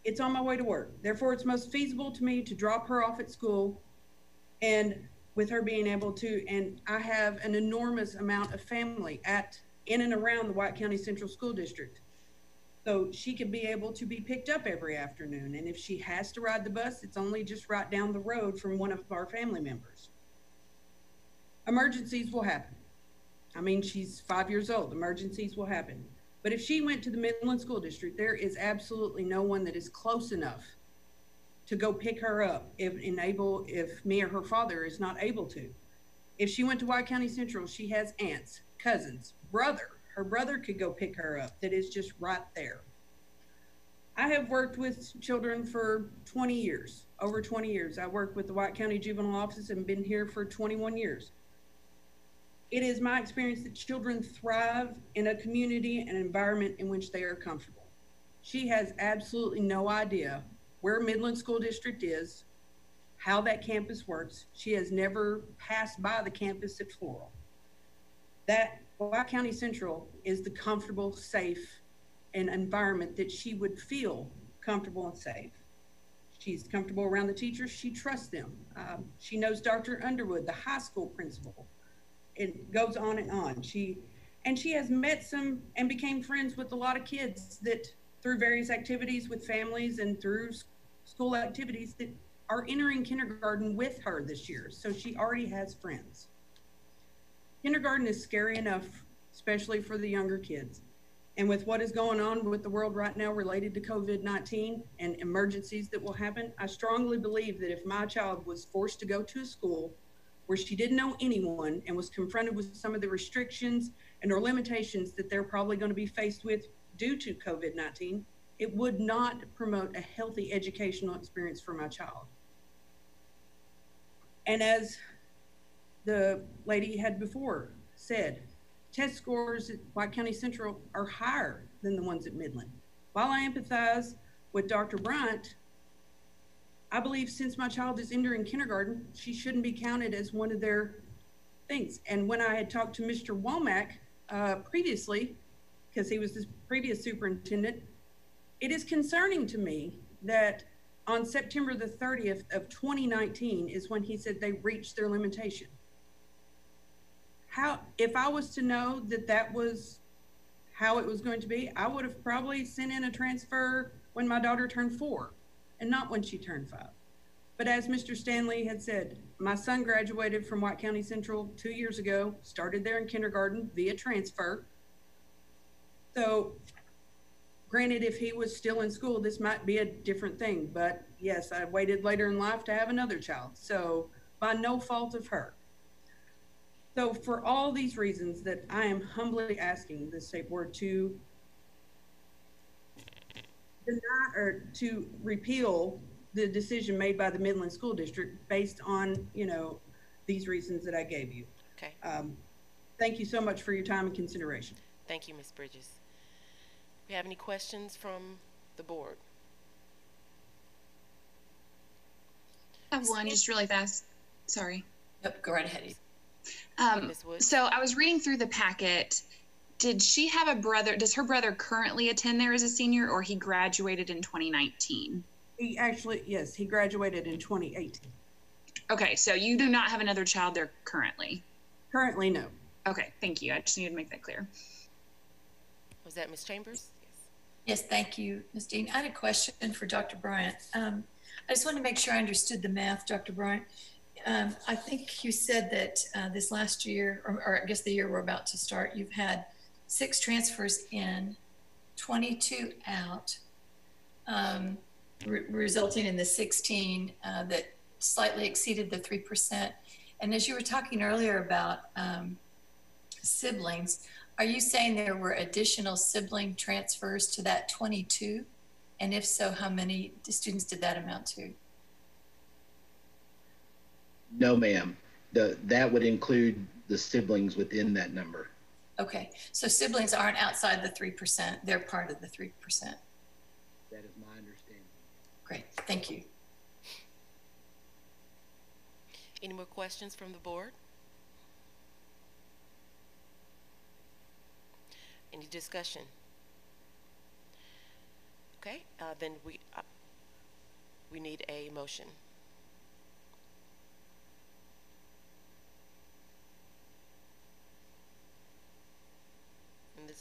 It's on my way to work. Therefore, it's most feasible to me to drop her off at school, and with her being able to, and I have an enormous amount of family in and around the White County Central School District. So she could be able to be picked up every afternoon. And if she has to ride the bus, it's only just right down the road from one of our family members. Emergencies will happen. I mean, she's 5 years old. Emergencies will happen. But if she went to the Midland School District, there is absolutely no one that is close enough to go pick her up if me or her father is not able to. If she went to White County Central, she has aunts, cousins, brother. Her brother could go pick her up. That is just right there. I have worked with children for 20 years, over 20 years. I worked with the White County Juvenile Office and been here for 21 years. It is my experience that children thrive in a community and environment in which they are comfortable. She has absolutely no idea where Midland School District is, how that campus works. She has never passed by the campus at Floral. That White County Central is the comfortable, safe, and environment that she would feel comfortable and safe. She's comfortable around the teachers. She trusts them. She knows Dr. Underwood, the high school principal. It goes on and on. She has met some and became friends with a lot of kids that through various activities with families and through school activities that are entering kindergarten with her this year. So she already has friends. Kindergarten is scary enough, especially for the younger kids. And with what is going on with the world right now related to COVID-19 and emergencies that will happen, I strongly believe that if my child was forced to go to a school where she didn't know anyone and was confronted with some of the restrictions and or limitations that they're probably going to be faced with due to COVID-19, it would not promote a healthy educational experience for my child. And as the lady had before said, test scores at White County Central are higher than the ones at Midland. While I empathize with Dr. Bryant, I believe since my child is entering kindergarten, she shouldn't be counted as one of their things. And when I had talked to Mr. Womack previously, because he was the previous superintendent, it is concerning to me that on September the 30th of 2019 is when he said they reached their limitation. If I was to know that that was how it was going to be, I would have probably sent in a transfer when my daughter turned 4 and not when she turned 5. But as Mr. Stanley had said, my son graduated from White County Central 2 years ago, started there in kindergarten via transfer. So granted, if he was still in school, this might be a different thing. But yes, I waited later in life to have another child. So by no fault of her. So for all these reasons that I am humbly asking the state board to deny or to repeal the decision made by the Midland School District based on, these reasons that I gave you. Okay. Thank you so much for your time and consideration. Thank you, Ms. Bridges. Do we have any questions from the board? I have one just really fast. Sorry. Yep, go right ahead. So I was reading through the packet. Did she have a brother? Does her brother currently attend there as a senior, or he graduated in 2019? He actually, yes, he graduated in 2018. Okay, so you do not have another child there currently? Currently, no. Okay, thank you. I just needed to make that clear. Was that Ms. Chambers? Yes, thank you, Ms. Dean. I had a question for Dr. Bryant. I just wanted to make sure I understood the math, Dr. Bryant. I think you said that this last year, or I guess the year we're about to start, you've had 6 transfers in, 22 out, resulting in the 16 that slightly exceeded the 3%. And as you were talking earlier about siblings, are you saying there were additional sibling transfers to that 22? And if so, how many students did that amount to? No, ma'am. That would include the siblings within that number. Okay, so siblings aren't outside the 3%, they're part of the 3%. That is my understanding. Great, thank you. Any more questions from the board? Any discussion? Okay, then we need a motion.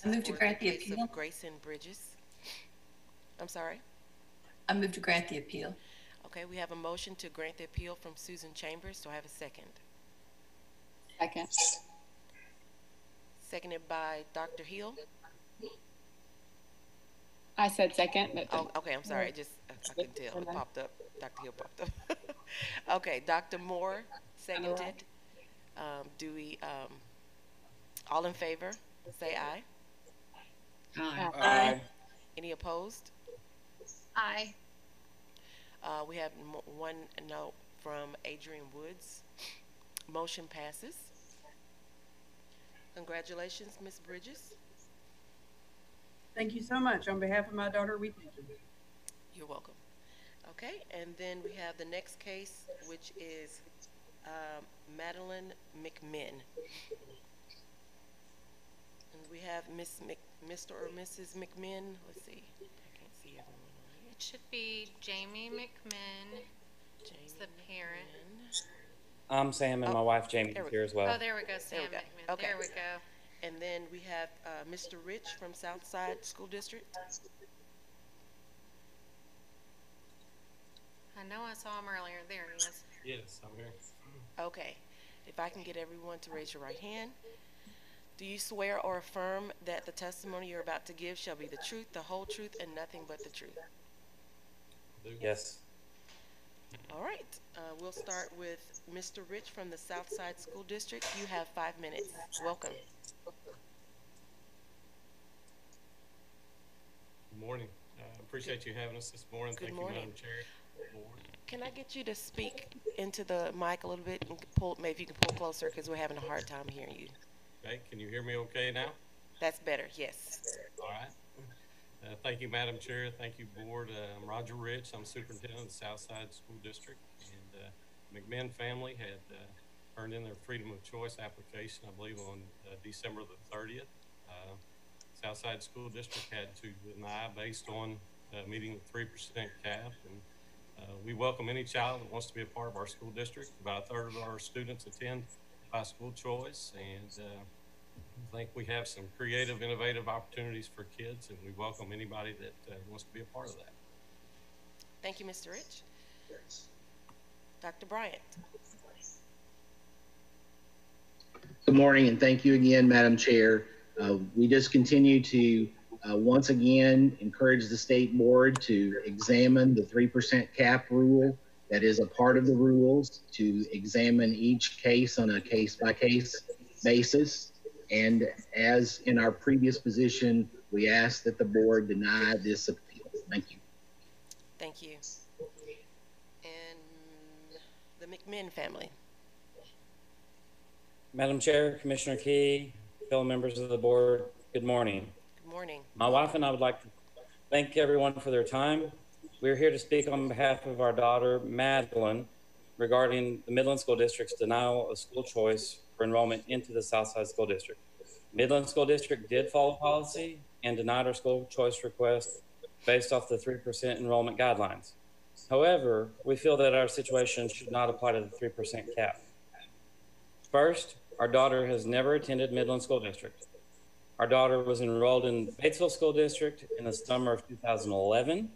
I move to grant the appeal. Grayson Bridges. I'm sorry? I move to grant the appeal. Okay, we have a motion to grant the appeal from Susan Chambers. Do I have a second? Second. Seconded by Dr. Hill. I said second, but oh, okay, I'm sorry. I couldn't tell. It popped up. Dr. Hill popped up. Okay, Dr. Moore seconded. Do we all in favor? Say aye. Aye. Aye. Any opposed? Aye. We have one no from Adrian Woods. Motion passes. Congratulations, Ms. Bridges. Thank you so much. On behalf of my daughter, we thank you. You're welcome. Okay, and then we have the next case, which is Madeleine Mcminn. And we have Mr. or Mrs. McMinn. Let's see. I can't see everyone on here. It should be Jamie McMinn. It's the parent. I'm Sam, and my wife Jamie is here as well. Oh, there we go, Sam McMinn. Okay. There we go. And then we have Mr. Rich from Southside School District. I know I saw him earlier. There he is. Yes, I'm here. Okay. If I can get everyone to raise your right hand. Do you swear or affirm that the testimony you're about to give shall be the truth, the whole truth, and nothing but the truth? Yes. All right. We'll start with Mr. Rich from the Southside School District. You have 5 minutes. Welcome. Good morning. Appreciate you having us this morning. Good Thank morning. you, Madam Chair. Can I get you to speak into the mic a little bit and maybe you can pull closer because we're having a hard time hearing you. Okay, can you hear me okay now? That's better, yes. All right. Thank you, Madam Chair. Thank you, Board. I'm Roger Rich. I'm Superintendent of the Southside School District. And McMinn family had turned in their Freedom of Choice application, I believe, on December the 30th. Southside School District had to deny based on meeting the 3% cap. And we welcome any child that wants to be a part of our school district. About a third of our students attend by school choice, and I think we have some creative, innovative opportunities for kids, and we welcome anybody that wants to be a part of that. Thank you, Mr. Rich. Dr. Bryant. Good morning, and thank you again, Madam Chair. We just continue to once again encourage the state board to examine the 3% cap rule that is a part of the rules, to examine each case on a case-by-case basis. And as in our previous position, we ask that the board deny this appeal. Thank you. Thank you. And the McMinn family. Madam Chair, Commissioner Key, fellow members of the board, good morning. Good morning. My wife and I would like to thank everyone for their time. We're here to speak on behalf of our daughter, Madeleine, regarding the Midland School District's denial of school choice for enrollment into the Southside School District. Midland School District did follow policy and denied our school choice request based off the 3% enrollment guidelines. However, we feel that our situation should not apply to the 3% cap. First, our daughter has never attended Midland School District. Our daughter was enrolled in Batesville School District in the summer of 2011.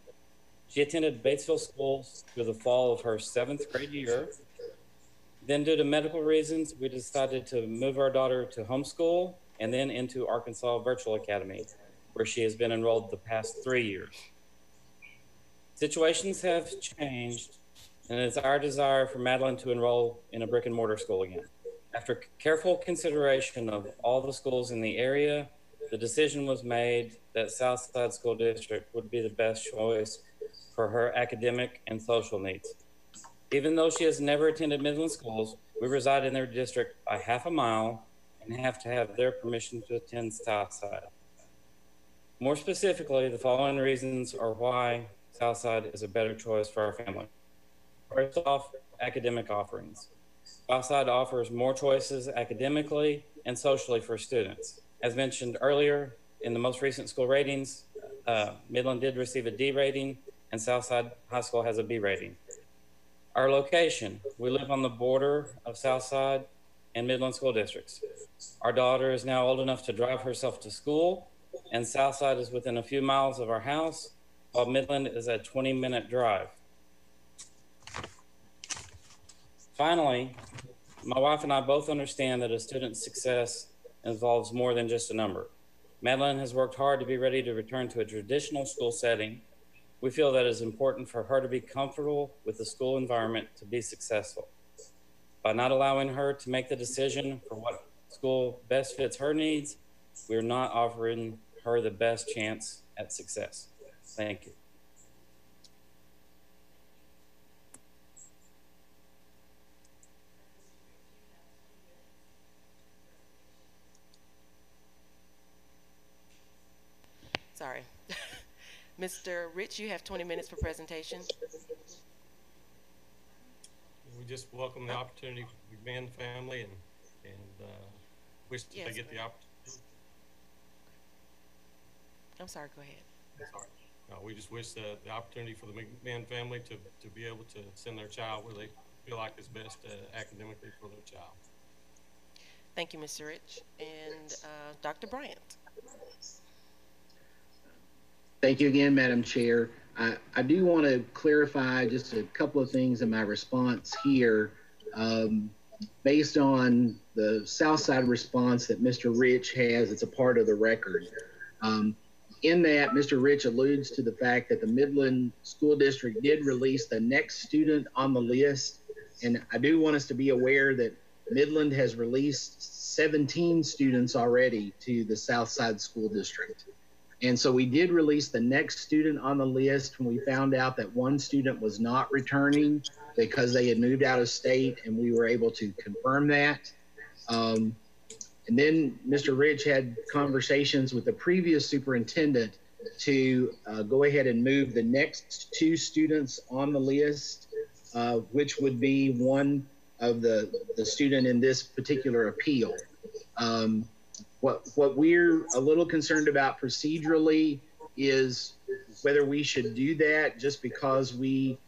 She attended Batesville schools through the fall of her 7th grade year. Then, due to medical reasons, we decided to move our daughter to homeschool and then into Arkansas Virtual Academy, where she has been enrolled the past 3 years. Situations have changed, and it's our desire for Madeleine to enroll in a brick and mortar school again. After careful consideration of all the schools in the area, the decision was made that Southside School District would be the best choice for her academic and social needs. Even though she has never attended Midland schools, we reside in their district by half a mile and have to have their permission to attend Southside. More specifically, the following reasons are why Southside is a better choice for our family. First off, academic offerings. Southside offers more choices academically and socially for students. As mentioned earlier, in the most recent school ratings, Midland did receive a D rating, and Southside High School has a B rating. Our location, we live on the border of Southside and Midland school districts. Our daughter is now old enough to drive herself to school, and Southside is within a few miles of our house, while Midland is a 20-minute drive. Finally, My wife and I both understand that a student's success involves more than just a number. Madeleine has worked hard to be ready to return to a traditional school setting. We feel that it is important for her to be comfortable with the school environment to be successful. By not allowing her to make the decision for what school best fits her needs, we're not offering her the best chance at success. Thank you. Sorry. Mr. Rich, you have 20 minutes for presentation. We just welcome the opportunity for the McMinn family and wish that they get the opportunity. I'm sorry, go ahead. Sorry. No, we just wish the opportunity for the McMinn family to be able to send their child where they feel like is best academically for their child. Thank you, Mr. Rich. And Dr. Bryant. Thank you again, Madam Chair. I do want to clarify just a couple of things in my response here. Based on the Southside response that Mr. Rich has, it's a part of the record. In that, Mr. Rich alludes to the fact that the Midland School District did release the next student on the list. And I do want us to be aware that Midland has released 17 students already to the Southside School District. And so we did release the next student on the list when we found out that one student was not returning because they had moved out of state, and we were able to confirm that. And then Mr. Rich had conversations with the previous superintendent to go ahead and move the next two students on the list, which would be one of the student in this particular appeal. What we're a little concerned about procedurally is whether we should do that just because we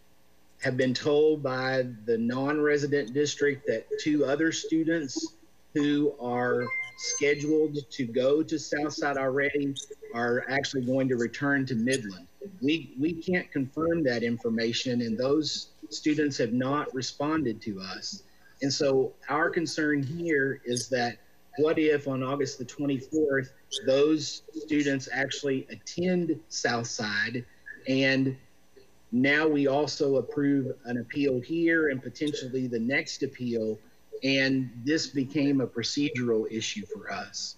have been told by the non-resident district that two other students who are scheduled to go to Southside already are actually going to return to Midland. We can't confirm that information, and those students have not responded to us. And so our concern here is that what if on August the 24th, those students actually attend Southside, and now we also approve an appeal here and potentially the next appeal, and this became a procedural issue for us.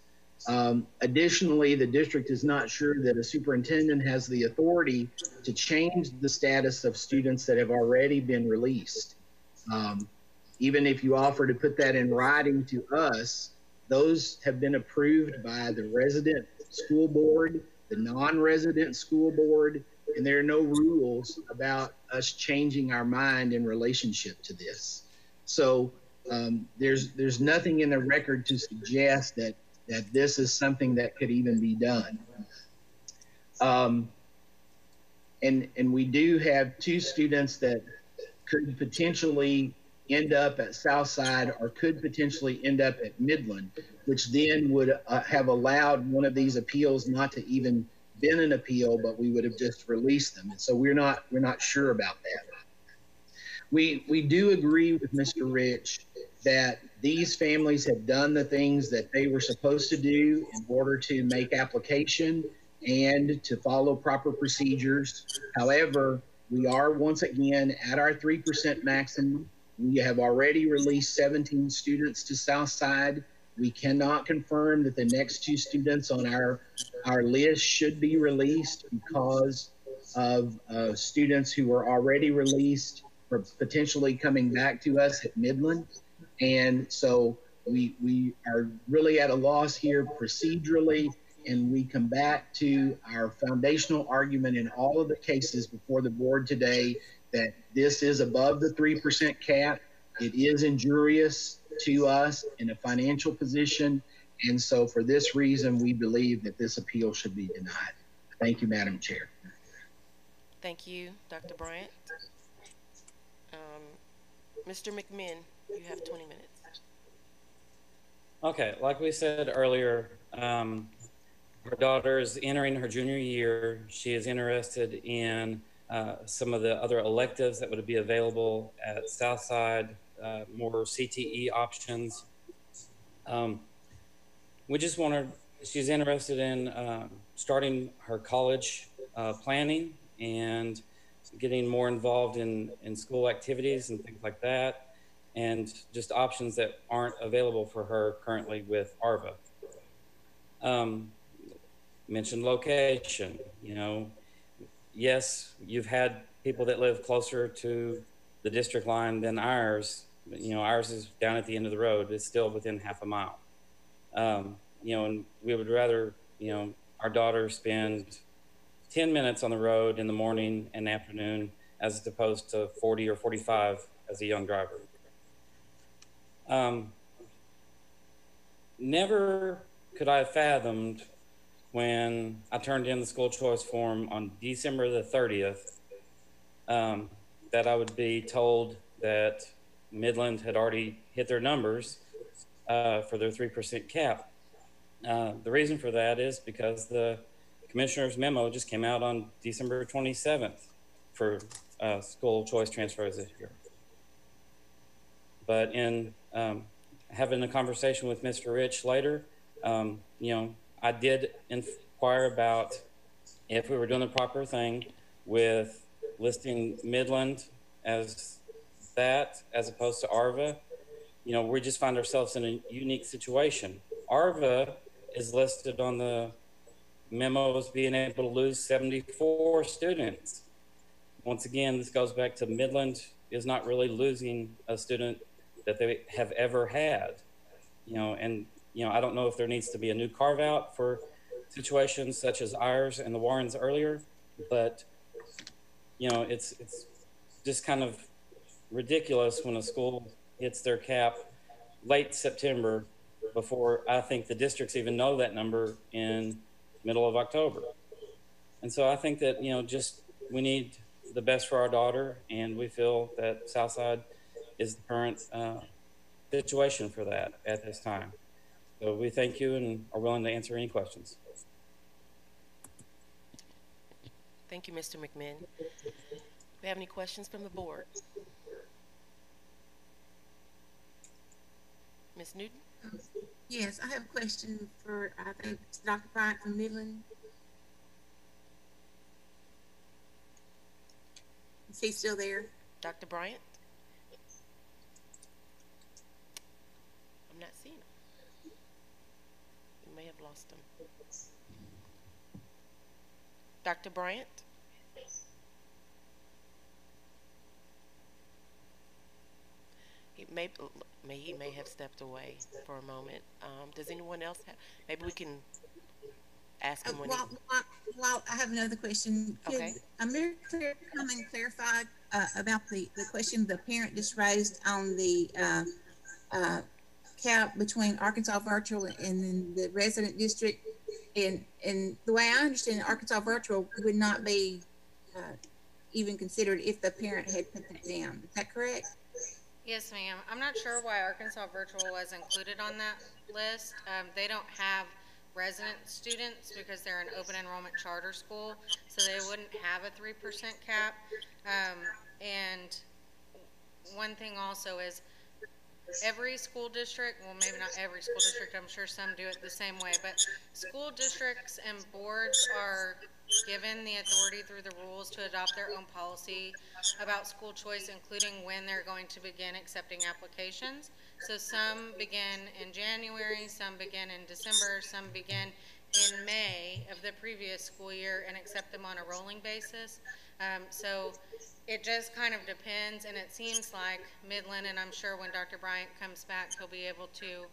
Additionally, the district is not sure that a superintendent has the authority to change the status of students that have already been released. Even if you offer to put that in writing to us, those have been approved by the resident school board, the non-resident school board, and there are no rules about us changing our mind in relationship to this. So there's nothing in the record to suggest that this is something that could even be done. And we do have two students that could potentially end up at Southside or could potentially end up at Midland, which then would have allowed one of these appeals not to even been an appeal, but we would have just released them. And so we're not sure about that. We do agree with Mr. Rich that these families have done the things that they were supposed to do in order to make application and to follow proper procedures. However, we are once again at our 3% maximum. We have already released 17 students to Southside. We cannot confirm that the next two students on our list should be released because of students who were already released for potentially coming back to us at Midland. And so we are really at a loss here procedurally, and we come back to our foundational argument in all of the cases before the board today that this is above the 3% cap. It is injurious to us in a financial position. And so for this reason, we believe that this appeal should be denied. Thank you, Madam Chair. Thank you, Dr. Bryant. Mr. McMinn, you have 20 minutes. Okay, like we said earlier, her daughter is entering her junior year. She is interested in some of the other electives that would be available at Southside, more CTE options. We just want her, she's interested in starting her college planning and getting more involved in school activities and things like that, and just options that aren't available for her currently with ARVA. Mentioned location, you know, yes, you've had people that live closer to the district line than ours. You know, ours is down at the end of the road. It's still within half a mile. You know, and we would rather, you know, our daughter spend 10 minutes on the road in the morning and afternoon as opposed to 40 or 45 as a young driver. Never could I have fathomed when I turned in the school choice form on December the 30th, that I would be told that Midland had already hit their numbers for their 3% cap. The reason for that is because the commissioner's memo just came out on December 27th for school choice transfers this year. But in having a conversation with Mr. Rich later, you know, I did inquire about if we were doing the proper thing with listing Midland as that, as opposed to ARVA. You know, we just find ourselves in a unique situation. ARVA is listed on the memo as being able to lose 74 students. Once again, this goes back to Midland is not really losing a student that they have ever had. You know, and you know, I don't know if there needs to be a new carve out for situations such as ours and the Warrens earlier, but you know, it's just kind of ridiculous when a school hits their cap late September before I think the districts even know that number in middle of October. And so I think that, you know, just we need the best for our daughter, and we feel that Southside is the current situation for that at this time. So we thank you and are willing to answer any questions. Thank you, Mr. McMinn. Do we have any questions from the board? Ms. Newton? Yes, I have a question for, I think, Dr. Bryant from Midland. Is he still there? Dr. Bryant? I'm not seeing him. We may have lost him. Dr. Bryant? He may have stepped away for a moment. Does anyone else have? Maybe we can ask him when Well, I have another question. Okay. Could Mary Claire come and clarify about the question the parent just raised on the cap between Arkansas Virtual and the resident district? And the way I understand it, Arkansas Virtual would not be even considered if the parent had put that down. Is that correct? Yes, ma'am. I'm not sure why Arkansas Virtual was included on that list. They don't have resident students because they're an open enrollment charter school, so they wouldn't have a 3% cap. And one thing also is every school district, well, maybe not every school district, I'm sure some do it the same way, but school districts and boards are given the authority through the rules to adopt their own policy about school choice, including when they're going to begin accepting applications. So some begin in January, some begin in December, some begin in May of the previous school year and accept them on a rolling basis. So it just kind of depends, and it seems like Midland, and I'm sure when Dr. Bryant comes back, he'll be able to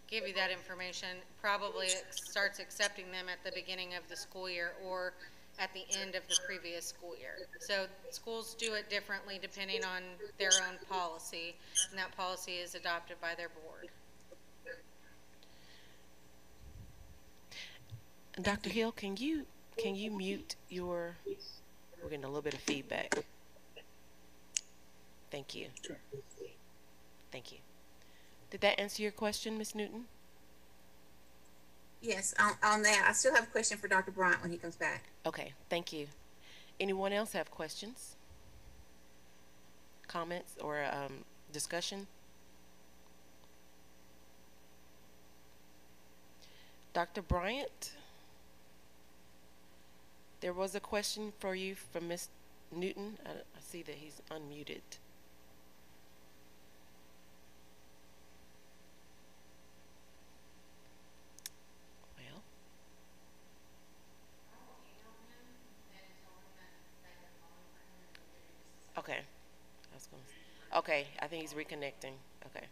give you that information, probably starts accepting them at the beginning of the school year or at the end of the previous school year. So schools do it differently depending on their own policy, and that policy is adopted by their board. Dr. Hill, can you mute your, we're getting a little bit of feedback. Thank you. Sure. Thank you. Did that answer your question, Ms. Newton? Yes, on that. I still have a question for Dr. Bryant when he comes back. Okay, thank you. Anyone else have questions, comments, or Discussion? Dr. Bryant, there was a question for you from Ms. Newton. I see that he's unmuted. Well. Okay. Okay, I think he's reconnecting. Okay.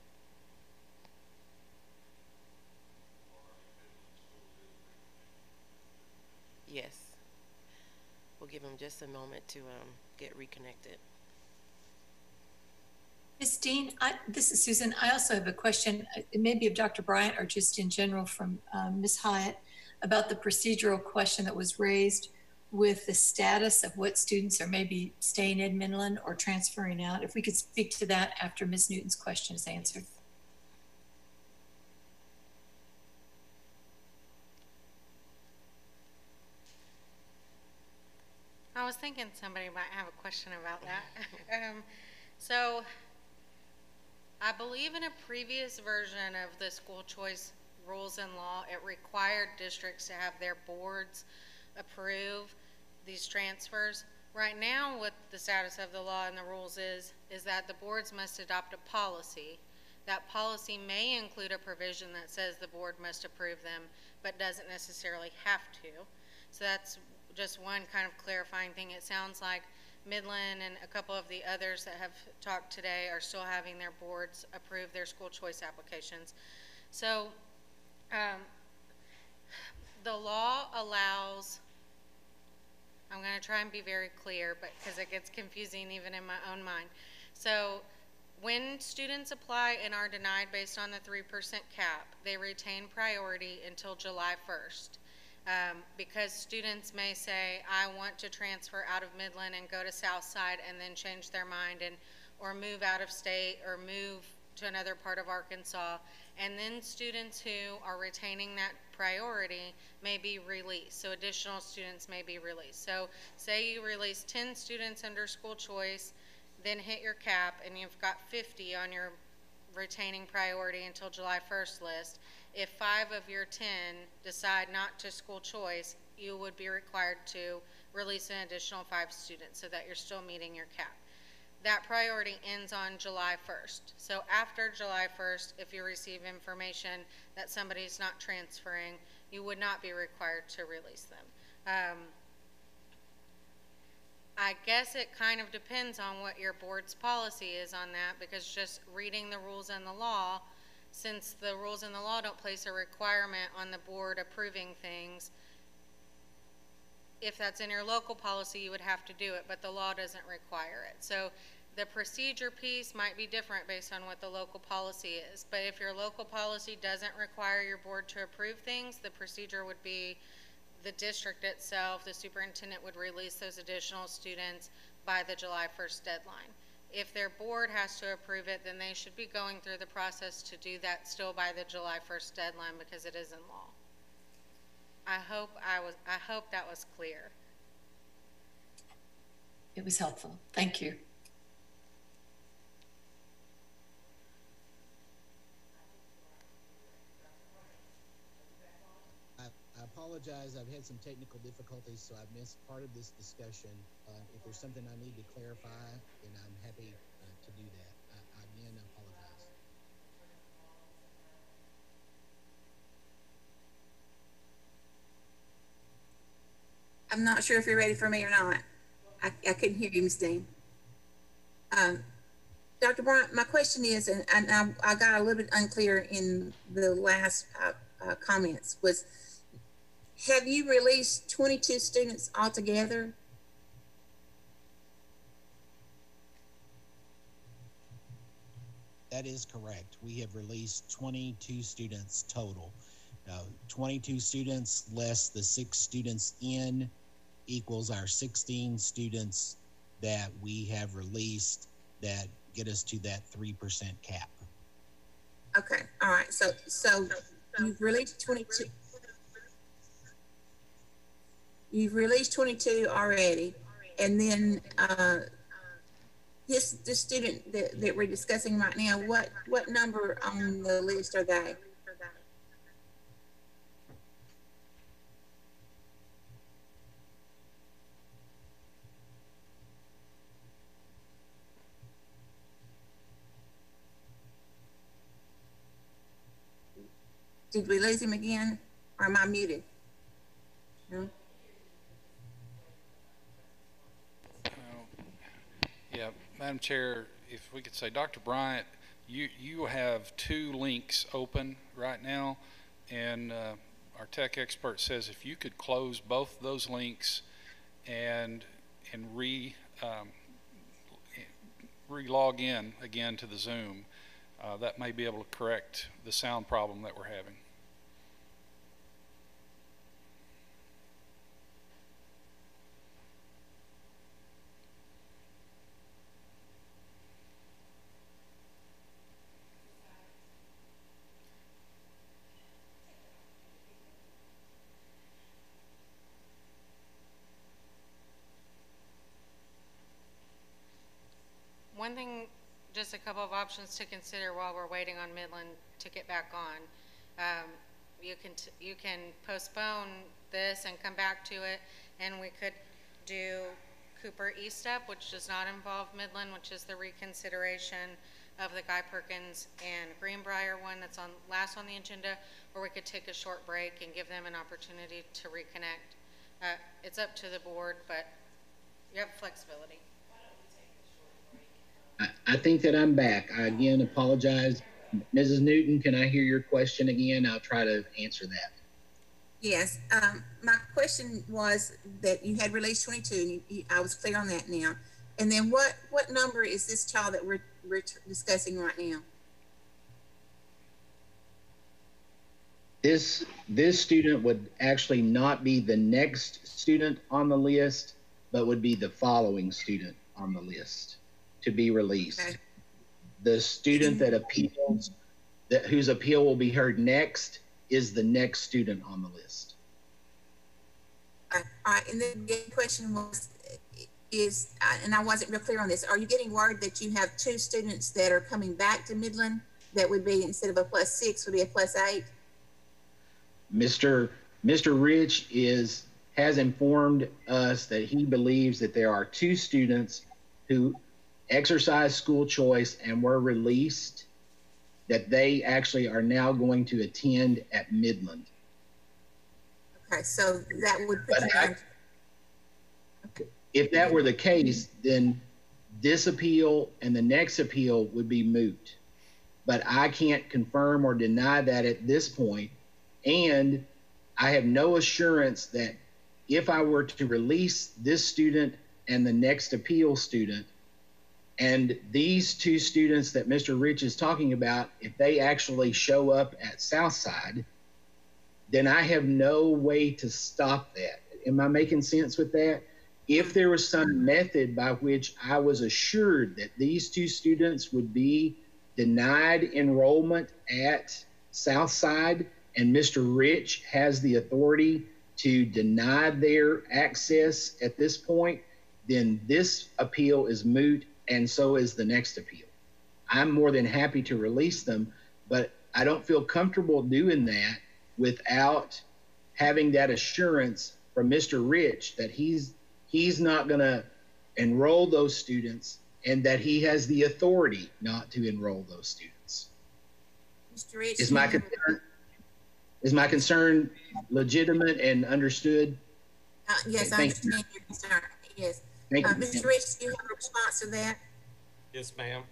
Yes. We'll give him just a moment to get reconnected. Ms. Dean, this is Susan. I also have a question, maybe of Dr. Bryant or just in general from Ms. Hyatt, about the procedural question that was raised with the status of what students are maybe staying in Midland or transferring out. If we could speak to that after Ms. Newton's question is answered. I was thinking somebody might have a question about that. So I believe in a previous version of the school choice rules and law, it required districts to have their boards approve these transfers. Right now, what the status of the law and the rules is that the boards must adopt a policy. That policy may include a provision that says the board must approve them, but doesn't necessarily have to. So that's just one kind of clarifying thing. It sounds like Midland and a couple of the others that have talked today are still having their boards approve their school choice applications. So the law allows, I'm going to try and be very clear, but because it gets confusing even in my own mind. So when students apply and are denied based on the 3% cap, they retain priority until July 1st. Because students may say, I want to transfer out of Midland and go to Southside and then change their mind or move out of state or move to another part of Arkansas. And then students who are retaining that priority may be released. So additional students may be released. So say you release 10 students under school choice, then hit your cap and you've got 50 on your retaining priority until July 1st list. If 5 of your 10 decide not to school choice, you would be required to release an additional 5 students so that you're still meeting your cap. That priority ends on July 1st. So after July 1st, if you receive information that somebody's not transferring, you would not be required to release them. I guess it kind of depends on what your board's policy is on that, because just reading the rules and the law, since the rules and the law don't place a requirement on the board approving things, if that's in your local policy, you would have to do it, but the law doesn't require it. So the procedure piece might be different based on what the local policy is. But if your local policy doesn't require your board to approve things, the procedure would be the district itself, the superintendent would release those additional students by the July 1st deadline. If their board has to approve it, then they should be going through the process to do that still by the July 1st deadline, because it is in law. I hope that was clear. It was helpful. Thank you. I apologize. I've had some technical difficulties, so I've missed part of this discussion. If there's something I need to clarify, then I'm happy to do that. Again, I apologize. I'm not sure if you're ready for me or not. I couldn't hear you, Ms. Dean. Dr. Bryant, my question is, and I got a little bit unclear in the last comments, was have you released 22 students altogether? That is correct. We have released 22 students total. 22 students less the 6 students in equals our 16 students that we have released that get us to that 3% cap. Okay, all right. So you've released 22. You've released 22 already, and then this student that we're discussing right now, what number on the list are they? Did we lose him again, or am I muted? No. Yeah, Madam Chair, if we could say, Dr. Bryant, you have 2 links open right now, and our tech expert says if you could close both those links and re-log in again to the Zoom, that may be able to correct the sound problem that we're having. One thing, just a couple of options to consider while we're waiting on Midland to get back on. You can postpone this and come back to it, and we could do Cooper E-Step, which does not involve Midland, which is the reconsideration of the Guy Perkins and Greenbrier one that's last on the agenda, or we could take a short break and give them an opportunity to reconnect. It's up to the board, but you have flexibility. I think that I'm back. I again apologize. Mrs. Newton, can I hear your question again? I'll try to answer that. Yes. My question was that you had released 22, and I was clear on that now. And then what number is this child that we're discussing right now? This student would actually not be the next student on the list, but would be the following student on the list to be released. Okay. The student that appeals, whose appeal will be heard next, is the next student on the list. All right, and then the question was, and I wasn't real clear on this, are you getting word that you have 2 students that are coming back to Midland that would be, instead of a +6, would be a +8? Mr. Rich has informed us that he believes that there are 2 students who exercised school choice and were released, that they actually are now going to attend at Midland. Okay, so that would put you on. If that were the case, then this appeal and the next appeal would be moot. But I can't confirm or deny that at this point, and I have no assurance that if I were to release this student and the next appeal student, and these 2 students that Mr. Rich is talking about, if they actually show up at Southside, then I have no way to stop that. Am I making sense with that? If there was some method by which I was assured that these 2 students would be denied enrollment at Southside, and Mr. Rich has the authority to deny their access at this point, then this appeal is moot, and so is the next appeal. I'm more than happy to release them, but I don't feel comfortable doing that without having that assurance from Mr. Rich that he's not going to enroll those students and that he has the authority not to enroll those students. Mr. Rich, is my concern legitimate and understood? Yes, I understand your concern. Yes. Mr. Rich, do you have a response to that? Yes, ma'am.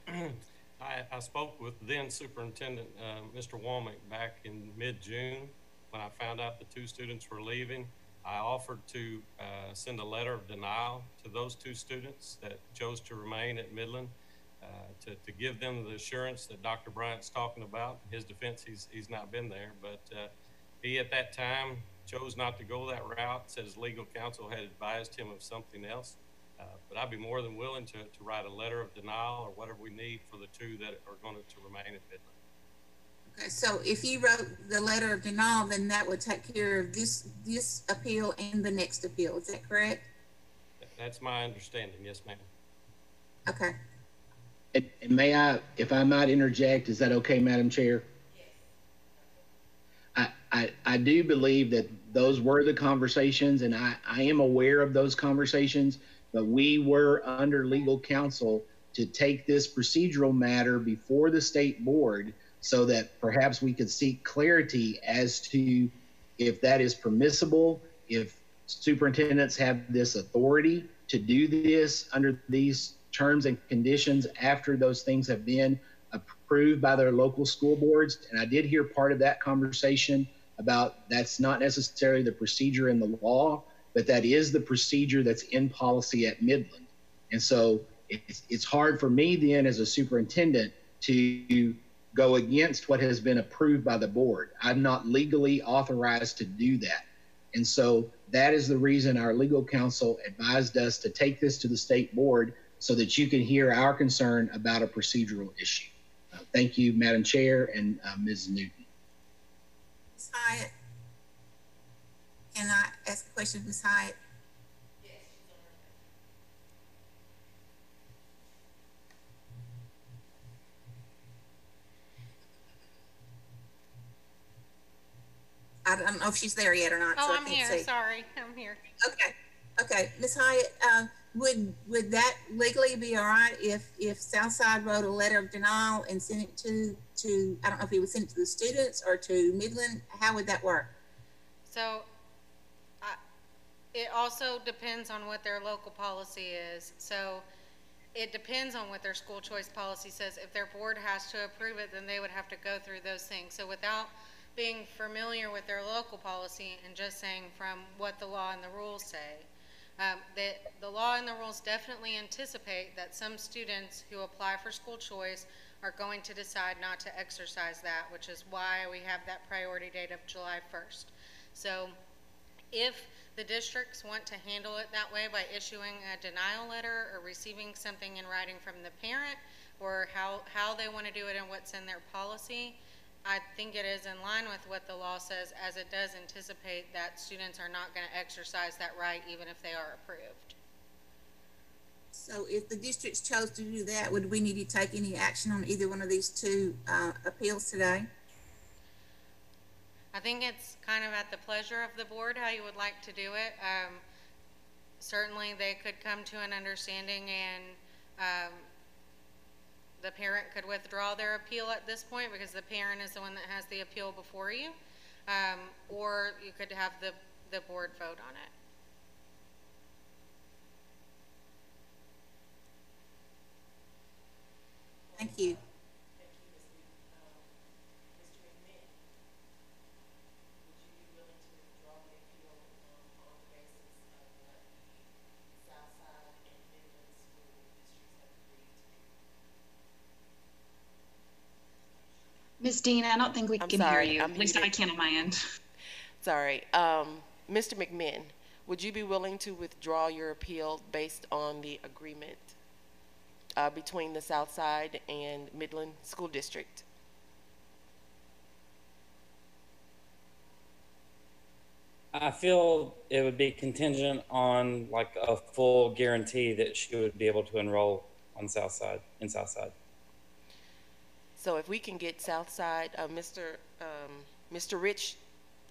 I spoke with then Superintendent Mr. Womack back in mid-June when I found out the 2 students were leaving. I offered to send a letter of denial to those 2 students that chose to remain at Midland to give them the assurance that Dr. Bryant's talking about. In his defense, he's not been there, but he at that time chose not to go that route, said his legal counsel had advised him of something else. But I'd be more than willing to write a letter of denial or whatever we need for the 2 that are going to remain at Midland. Okay, so if you wrote the letter of denial, then that would take care of this appeal and the next appeal. Is that correct? That's my understanding. Yes, ma'am. Okay. And may I, if I might interject, is that okay, Madam Chair? I do believe that those were the conversations, and I am aware of those conversations, but we were under legal counsel to take this procedural matter before the state board so that perhaps we could seek clarity as to if that is permissible, if superintendents have this authority to do this under these terms and conditions after those things have been approved by their local school boards. And I did hear part of that conversation about that's not necessarily the procedure in the law, but that is the procedure that's in policy at Midland. And so it's hard for me then as a superintendent to go against what has been approved by the board. I'm not legally authorized to do that. And so that is the reason our legal counsel advised us to take this to the state board so that you can hear our concern about a procedural issue. Thank you, Madam Chair and Ms. Newton. Ms. Hyatt, can I ask a question, Ms. Hyatt? I don't know if she's there yet or not. Oh, so I'm here. Sorry, I'm here. Okay, Ms. Hyatt, would that legally be all right if Southside wrote a letter of denial and sent it to I don't know if he would send it to the students or to Midland? How would that work? So it also depends on what their local policy is. So it depends on what their school choice policy says. If their board has to approve it, then they would have to go through those things. So without being familiar with their local policy and just saying from what the law and the rules say, the law and the rules definitely anticipate that some students who apply for school choice are going to decide not to exercise that, which is why we have that priority date of July 1st. So if the districts want to handle it that way by issuing a denial letter or receiving something in writing from the parent, or how they want to do it and what's in their policy, I think it is in line with what the law says, as it does anticipate that students are not going to exercise that right even if they are approved. So if the districts chose to do that, would we need to take any action on either one of these two appeals today? I think it's kind of at the pleasure of the board how you would like to do it. Certainly they could come to an understanding and the parent could withdraw their appeal at this point because the parent is the one that has the appeal before you, or you could have the board vote on it. Thank you. Ms. Dean, I don't think we can hear you. At least I can on my end. Sorry. Mr. McMinn, would you be willing to withdraw your appeal based on the agreement between the Southside and Midland School District? I feel it would be contingent on like a full guarantee that she would be able to enroll on Southside, in Southside. So if we can get Southside, Mr. Rich,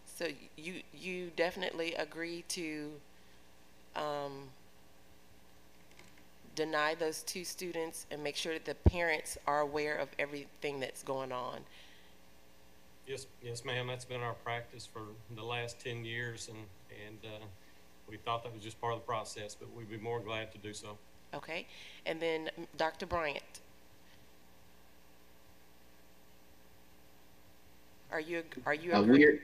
so you definitely agree to deny those two students and make sure that the parents are aware of everything that's going on. Yes, ma'am. That's been our practice for the last 10 years, and we thought that was just part of the process, but we'd be more glad to do so. Okay, and then Dr. Bryant. Are you agreeing?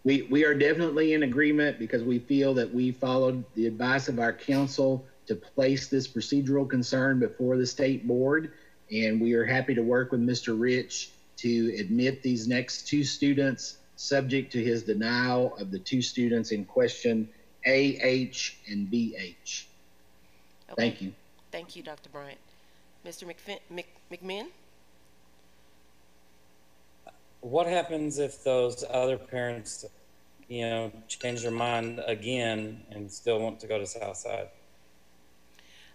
We are definitely in agreement because we feel that we followed the advice of our counsel to place this procedural concern before the state board, and we are happy to work with Mr. Rich to admit these next two students subject to his denial of the two students in question, AH and BH. Okay. Thank you. Thank you, Dr. Bryant. Mr. McMinn? What happens if those other parents, change their mind again and still want to go to Southside?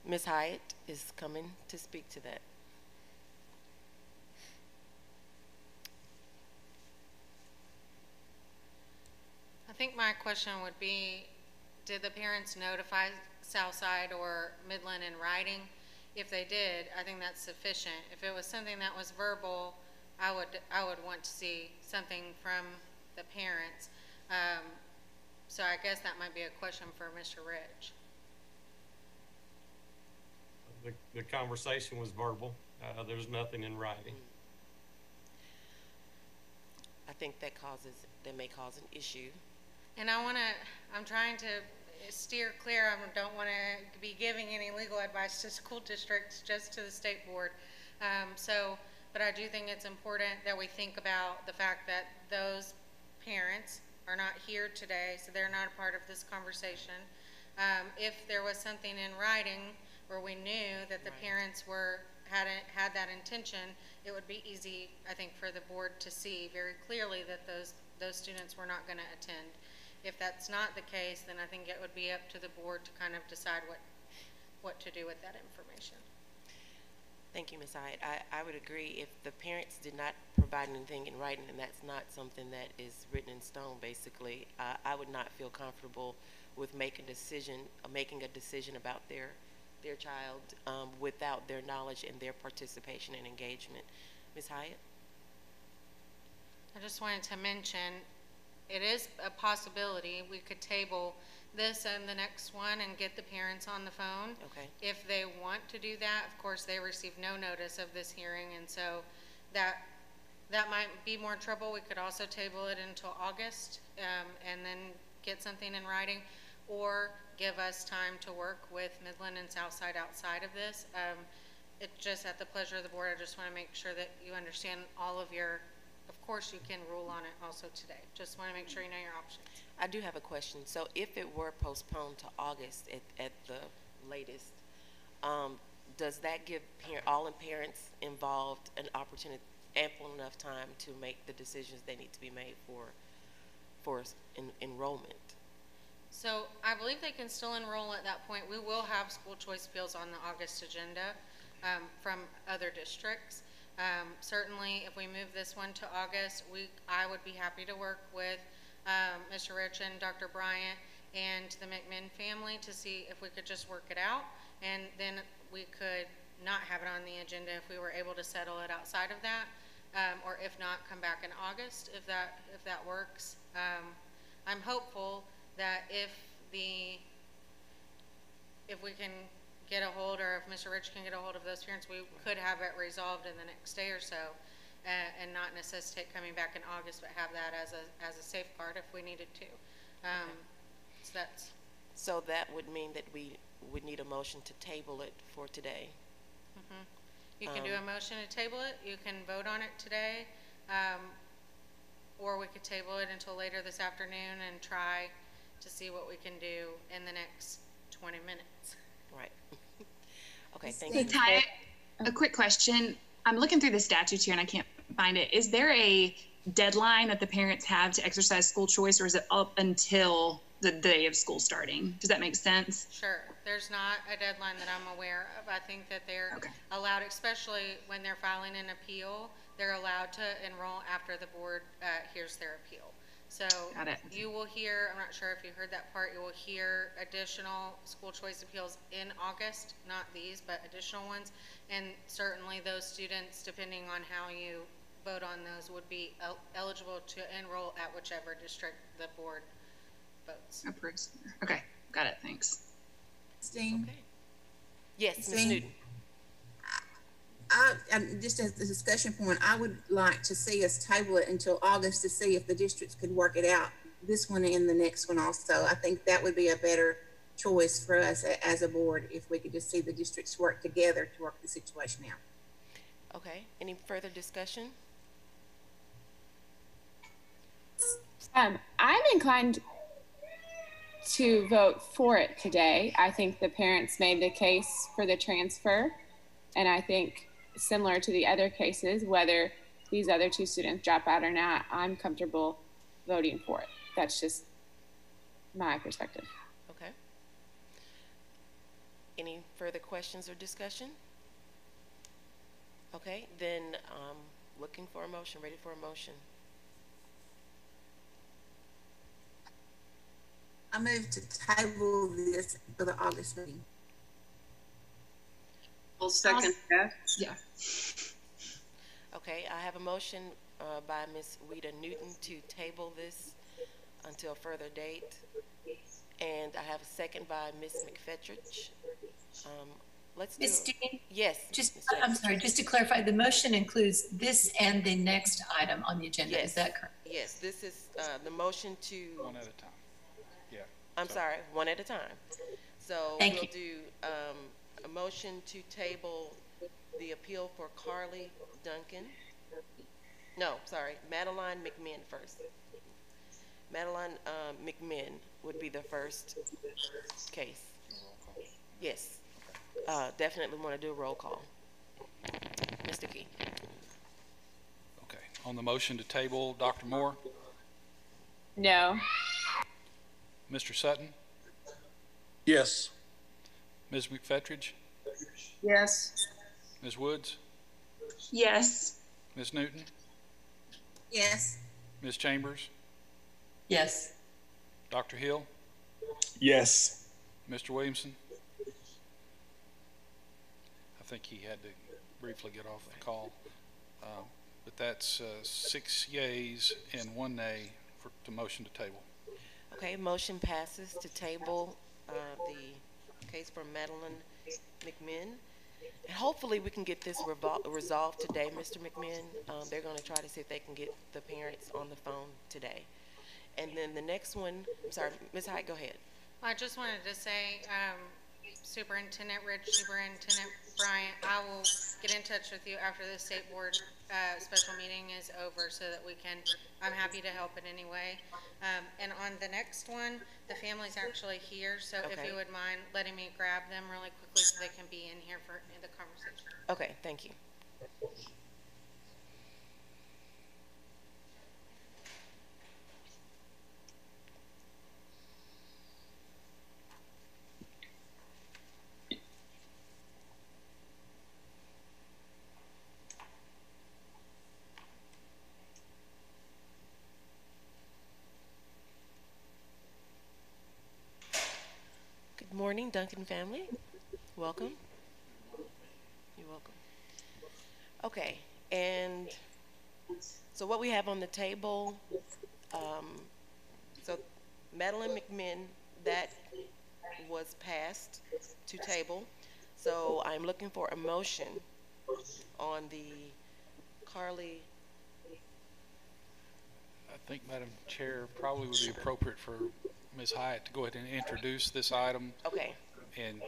Ms. Hyatt is coming to speak to that. think my question would be, did the parents notify Southside or Midland in writing? If they did, I think that's sufficient. If it was something that was verbal, I would want to see something from the parents. So I guess that might be a question for Mr. Rich. The conversation was verbal. There's nothing in writing. I think that may cause an issue. And I'm trying to steer clear. I don't want to be giving any legal advice to school districts, just to the state board. But I do think it's important that we think about the fact that those parents are not here today, so they're not a part of this conversation. If there was something in writing where we knew that the parents had that intention, it would be easy, I think, for the board to see very clearly that those students were not going to attend. If that's not the case, then I think it would be up to the board to kind of decide what to do with that information. Thank you, Ms. Hyatt. I would agree. If the parents did not provide anything in writing, and that's not something that is written in stone, basically, I would not feel comfortable with making a decision about their child without their knowledge and their participation and engagement. Ms. Hyatt? I just wanted to mention, it is a possibility we could table this and the next one and get the parents on the phone. Okay. If they want to do that, of course, they receive no notice of this hearing, and so that might be more trouble. We could also table it until August and then get something in writing, or give us time to work with Midland and Southside outside of this. It's just at the pleasure of the board. I just want to make sure that you understand all of of course you can rule on it also today. Just want to make sure you know your options. I do have a question. So if it were postponed to August at the latest, does that give all the parents involved an opportunity, ample enough time to make the decisions they need to be made for enrollment? So I believe they can still enroll at that point. We will have school choice appeals on the August agenda from other districts. Certainly, if we move this one to August, I would be happy to work with Mr. Rich and Dr. Bryant and the McMinn family to see if we could just work it out, and then we could not have it on the agenda if we were able to settle it outside of that, or if not, come back in August if that works. I'm hopeful that if we can get a hold, or if Mr. Rich can get a hold of those parents, we could have it resolved in the next day or so, and not necessitate coming back in August, but have that as a safeguard if we needed to. So that would mean that we would need a motion to table it for today. Mm-hmm. You can do a motion to table it. You can vote on it today, or we could table it until later this afternoon and try to see what we can do in the next 20 minutes. Right. Okay, thank you. Ty, a quick question. I'm looking through the statutes here and I can't find it. Is there a deadline that the parents have to exercise school choice, or is it up until the day of school starting? Does that make sense? Sure. There's not a deadline that I'm aware of. I think that they're allowed, especially when they're filing an appeal, they're allowed to enroll after the board hears their appeal. So you will hear, I'm not sure if you heard that part, you will hear additional school choice appeals in August, not these, but additional ones. And certainly those students, depending on how you vote on those, would be eligible to enroll at whichever district the board votes. Approves. Okay, got it, thanks. Christine? Okay. Yes, Ms. Newton. Just as a discussion point, I would like to see us table it until August to see if the districts could work it out, this one and the next one also. I think that would be a better choice for us as a board if we could just see the districts work together to work the situation out. Okay, any further discussion? I'm inclined to vote for it today. I think the parents made the case for the transfer, and I think similar to the other cases, whether these other two students drop out or not, I'm comfortable voting for it. That's just my perspective. Okay. Any further questions or discussion? Okay, then looking for a motion, ready for a motion. move to table this for the August meeting. I'll second that. Yeah. Okay, I have a motion by Ms. Rita Newton to table this until further date. And I have a second by Ms. McFetrich. Let's do Ms. Dean? Yes. I'm sorry, just to clarify, the motion includes this and the next item on the agenda. Yes. Is that correct? Yes, this is the motion to... One at a time. Yeah. I'm sorry, one at a time. So we'll do a motion to table the appeal for Carly Duncan. No, sorry, Madeleine Mcminn first. Madeleine Mcminn would be the first case. Yes. Definitely want to do a roll call. Mr. Key. Okay. On the motion to table, Dr. Moore? No. Mr. Sutton? Yes. Ms. McFetrich? Yes. Ms. Woods? Yes. Ms. Newton? Yes. Ms. Chambers? Yes. Dr. Hill? Yes. Mr. Williamson? I think he had to briefly get off the call. But that's 6 yeas and 1 nay for the motion to table. Okay, motion passes to table the case for Madeleine McMinn. And hopefully we can get this resolved today, Mr. McMinn. They're going to try to see if they can get the parents on the phone today. And then the next one, I'm sorry, Ms. Hyde, go ahead. I just wanted to say, Superintendent Rich, Superintendent Bryant, I will get in touch with you after the state board special meeting is over so that we can, I'm happy to help in any way. And on the next one, the family's actually here, so if you would mind letting me grab them really quickly so they can be in here for the conversation. Okay, thank you. Good morning, Duncan family. Welcome. You're welcome. Okay, and so what we have on the table, so Madeleine McMinn, that was passed to table. So I'm looking for a motion on the Carly. I think, Madam Chair, probably would be appropriate for Ms. Hyatt to go ahead and introduce this item. Okay. And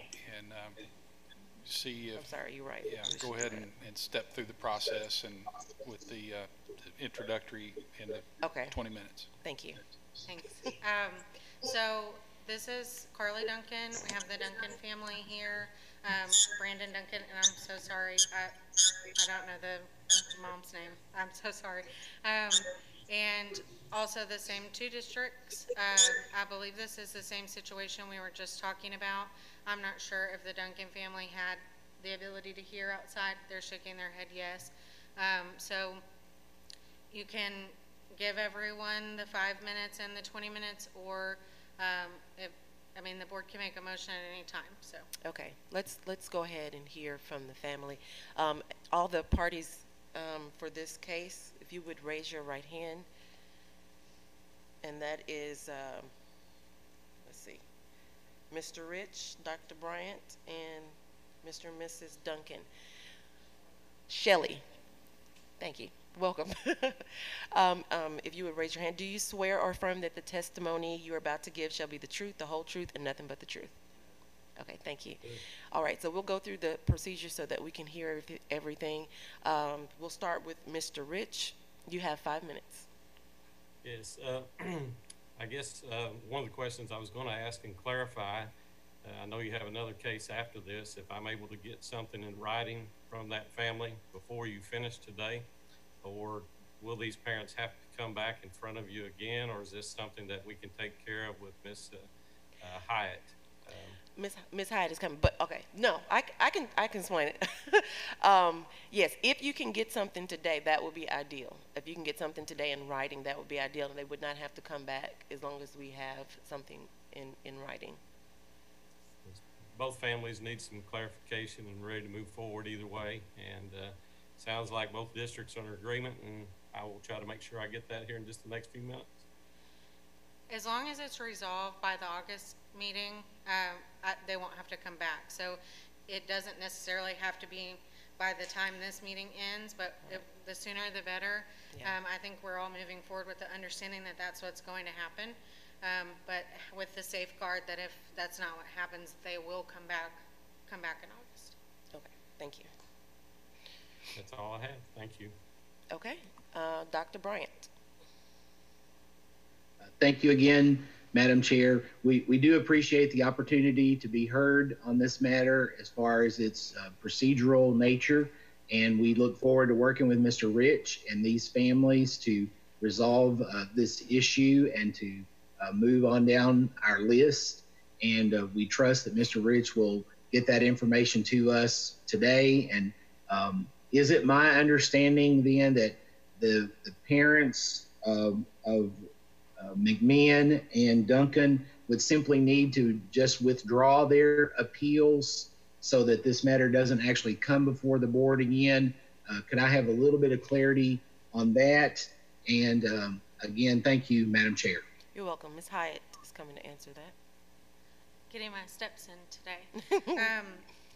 see if... I'm sorry, you're right. Yeah, go ahead and step through the process and with the introductory in the 20 minutes. Thank you. Thanks. So this is Carly Duncan. We have the Duncan family here. Brandon Duncan, and I'm so sorry. I don't know the mom's name. I'm so sorry. And also the same 2 districts. I believe this is the same situation we were just talking about. I'm not sure if the Duncan family had the ability to hear outside. They're shaking their head yes. So you can give everyone the 5 minutes and the 20 minutes, or the board can make a motion at any time. So okay, let's go ahead and hear from the family. All the parties for this case, if you would raise your right hand. And that is, let's see, Mr. Rich, Dr. Bryant, and Mr. and Mrs. Duncan. Shelley, thank you. Welcome. If you would raise your hand, do you swear or affirm that the testimony you're about to give shall be the truth, the whole truth, and nothing but the truth? Okay, thank you. All right, so we'll go through the procedure so that we can hear everything. We'll start with Mr. Rich. You have 5 minutes. Yes, I guess one of the questions I was going to ask and clarify, I know you have another case after this, if I'm able to get something in writing from that family before you finish today, or will these parents have to come back in front of you again, or is this something that we can take care of with Ms. Hyatt? Ms. Hyatt is coming, but okay, no, I can explain it. Yes, if you can get something today, that would be ideal. If you can get something today in writing, that would be ideal, and they would not have to come back as long as we have something in writing. Both families need some clarification and ready to move forward either way. And sounds like both districts are in agreement, and I will try to make sure I get that here in just the next few minutes. As long as it's resolved by the August meeting, they won't have to come back. So it doesn't necessarily have to be by the time this meeting ends, but the sooner the better. Yeah. I think we're all moving forward with the understanding that that's what's going to happen. But with the safeguard that if that's not what happens, they will come back in August. Okay, thank you. That's all I have. Thank you. Okay, Dr. Bryant. Thank you again, Madam Chair. We do appreciate the opportunity to be heard on this matter as far as its procedural nature, and we look forward to working with Mr. Rich and these families to resolve this issue and to move on down our list. And we trust that Mr. Rich will get that information to us today. And is it my understanding then that the parents of McMinn and Duncan would simply need to just withdraw their appeals so that this matter doesn't actually come before the board again? Could I have a little bit of clarity on that? And again, thank you, Madam Chair. You're welcome. Ms. Hyatt is coming to answer that. Getting my steps in today.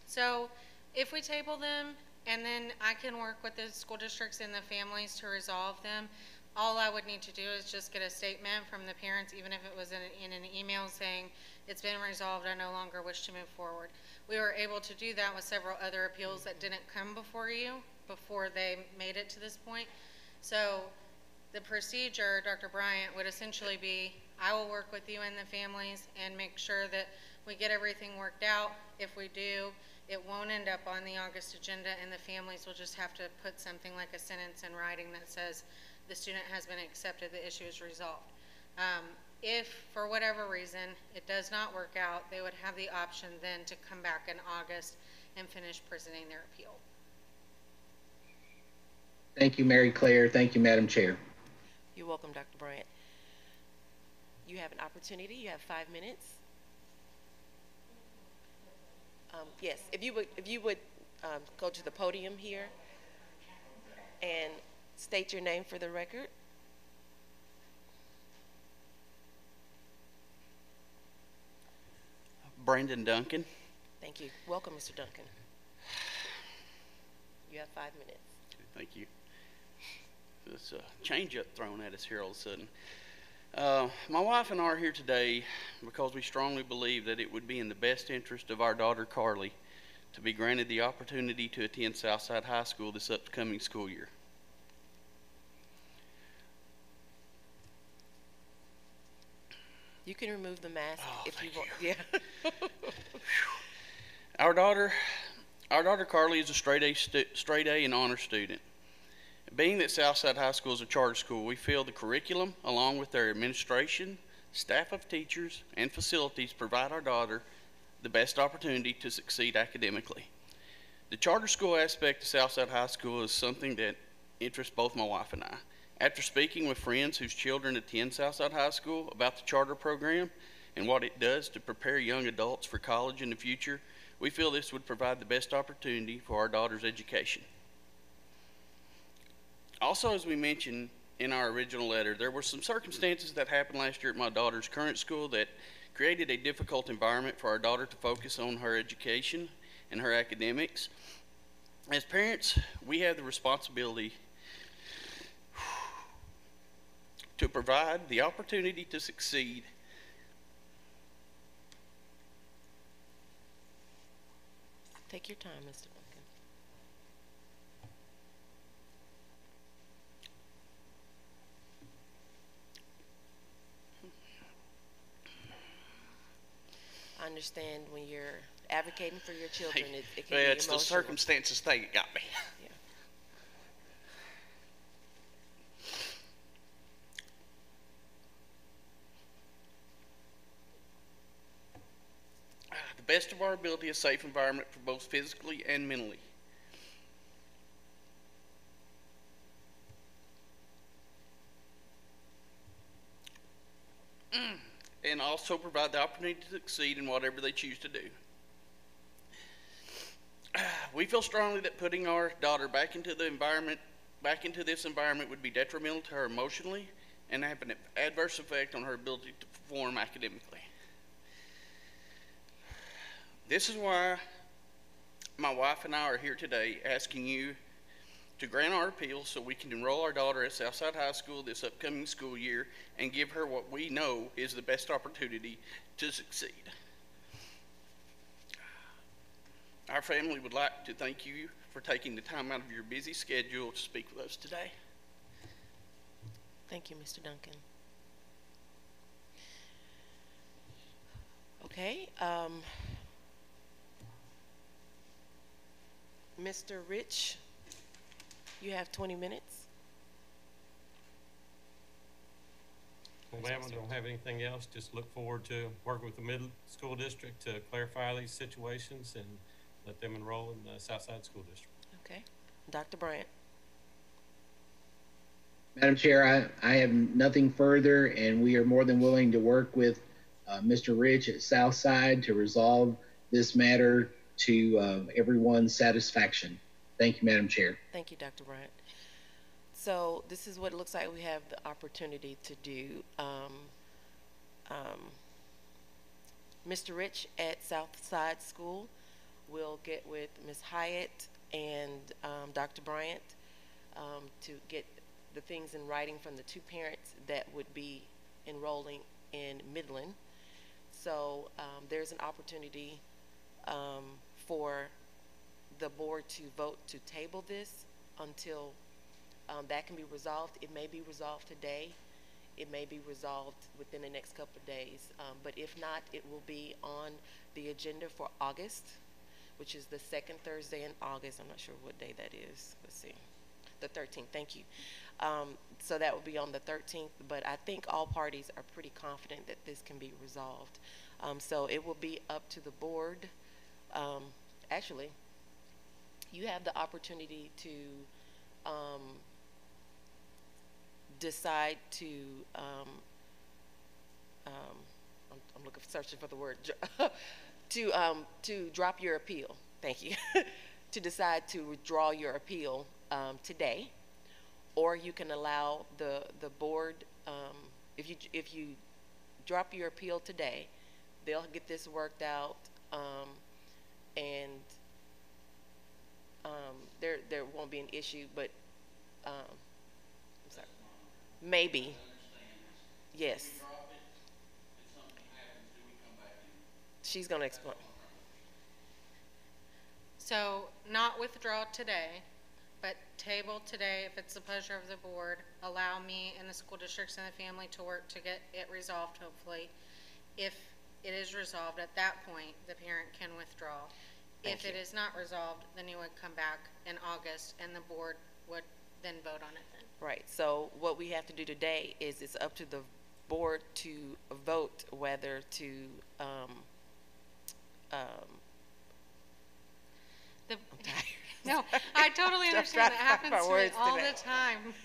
So if we table them and then I can work with the school districts and the families to resolve them, all I would need to do is just get a statement from the parents, even if it was in an email saying it's been resolved, I no longer wish to move forward. We were able to do that with several other appeals that didn't come before you before they made it to this point. So the procedure, Dr. Bryant, would essentially be, I will work with you and the families and make sure that we get everything worked out. If we do, it won't end up on the August agenda, and the families will just have to put something like a sentence in writing that says the student has been accepted, the issue is resolved. If for whatever reason it does not work out, they would have the option then to come back in August and finish presenting their appeal. Thank you, Mary Claire. Thank you, Madam Chair. You're welcome, Dr. Bryant. You have an opportunity. You have 5 minutes. Yes, if you would go to the podium here and state your name for the record. Brandon Duncan. Thank you. Welcome, Mr. Duncan. You have 5 minutes. Thank you. This change up thrown at us here all of a sudden. My wife and I are here today because we strongly believe that it would be in the best interest of our daughter Carly to be granted the opportunity to attend Southside High School this upcoming school year. You can remove the mask if you want. Yeah. Our daughter Carly is a straight A and honor student. Being that Southside High School is a charter school, we feel the curriculum, along with their administration, staff of teachers, and facilities, provide our daughter the best opportunity to succeed academically. The charter school aspect of Southside High School is something that interests both my wife and I. After speaking with friends whose children attend Southside High School about the charter program and what it does to prepare young adults for college in the future, we feel this would provide the best opportunity for our daughter's education. Also, as we mentioned in our original letter, there were some circumstances that happened last year at my daughter's current school that created a difficult environment for our daughter to focus on her education and her academics. As parents, we have the responsibility to provide the opportunity to succeed Take your time, Mr. Duncan. I understand when you're advocating for your children, it can be it's emotional. the circumstances that got me. Yeah. The best of our ability, a safe environment for both physically and mentally. And also also provide the opportunity to succeed in whatever they choose to do. We feel strongly that putting our daughter back into this environment would be detrimental to her emotionally and have an adverse effect on her ability to perform academically. This is why my wife and I are here today asking you to grant our appeal so we can enroll our daughter at Southside High School this upcoming school year and give her what we know is the best opportunity to succeed. Our family would like to thank you for taking the time out of your busy schedule to speak with us today. Thank you, Mr. Duncan. Okay. Mr. Rich, you have 20 minutes. Well, ma'am, I don't have anything else. Just look forward to working with the middle school district to clarify these situations and let them enroll in the Southside School District. Okay. Dr. Bryant. Madam Chair, I have nothing further, and we are more than willing to work with Mr. Rich at Southside to resolve this matter to everyone's satisfaction. Thank you, Madam Chair. Thank you, Dr. Bryant. So this is what it looks like we have the opportunity to do. Mr. Rich at Southside School will get with Ms. Hyatt and Dr. Bryant to get the things in writing from the two parents that would be enrolling in Midland. So there's an opportunity for the board to vote to table this until that can be resolved. It may be resolved today. It may be resolved within the next couple of days. But if not, it will be on the agenda for August, which is the second Thursday in August. I'm not sure what day that is. Let's see. The 13th. Thank you. So that will be on the 13th. But I think all parties are pretty confident that this can be resolved. So it will be up to the board. Actually, you have the opportunity to decide to I'm looking searching for the word to drop your appeal. Thank you. To decide to withdraw your appeal today, or you can allow the board if you drop your appeal today, they'll get this worked out and there won't be an issue, but I'm sorry. Maybe. Yes. She's going to explain. So not withdraw today, but table today if it's the pleasure of the board. Allow me and the school districts and the family to work to get it resolved, hopefully. If it is resolved at that point, the parent can withdraw. If it is not resolved, then you would come back in August and the board would then vote on it then. Right. So what we have to do today is it's up to the board to vote whether to I'm tired. No, I totally understand. That happens to me all the time.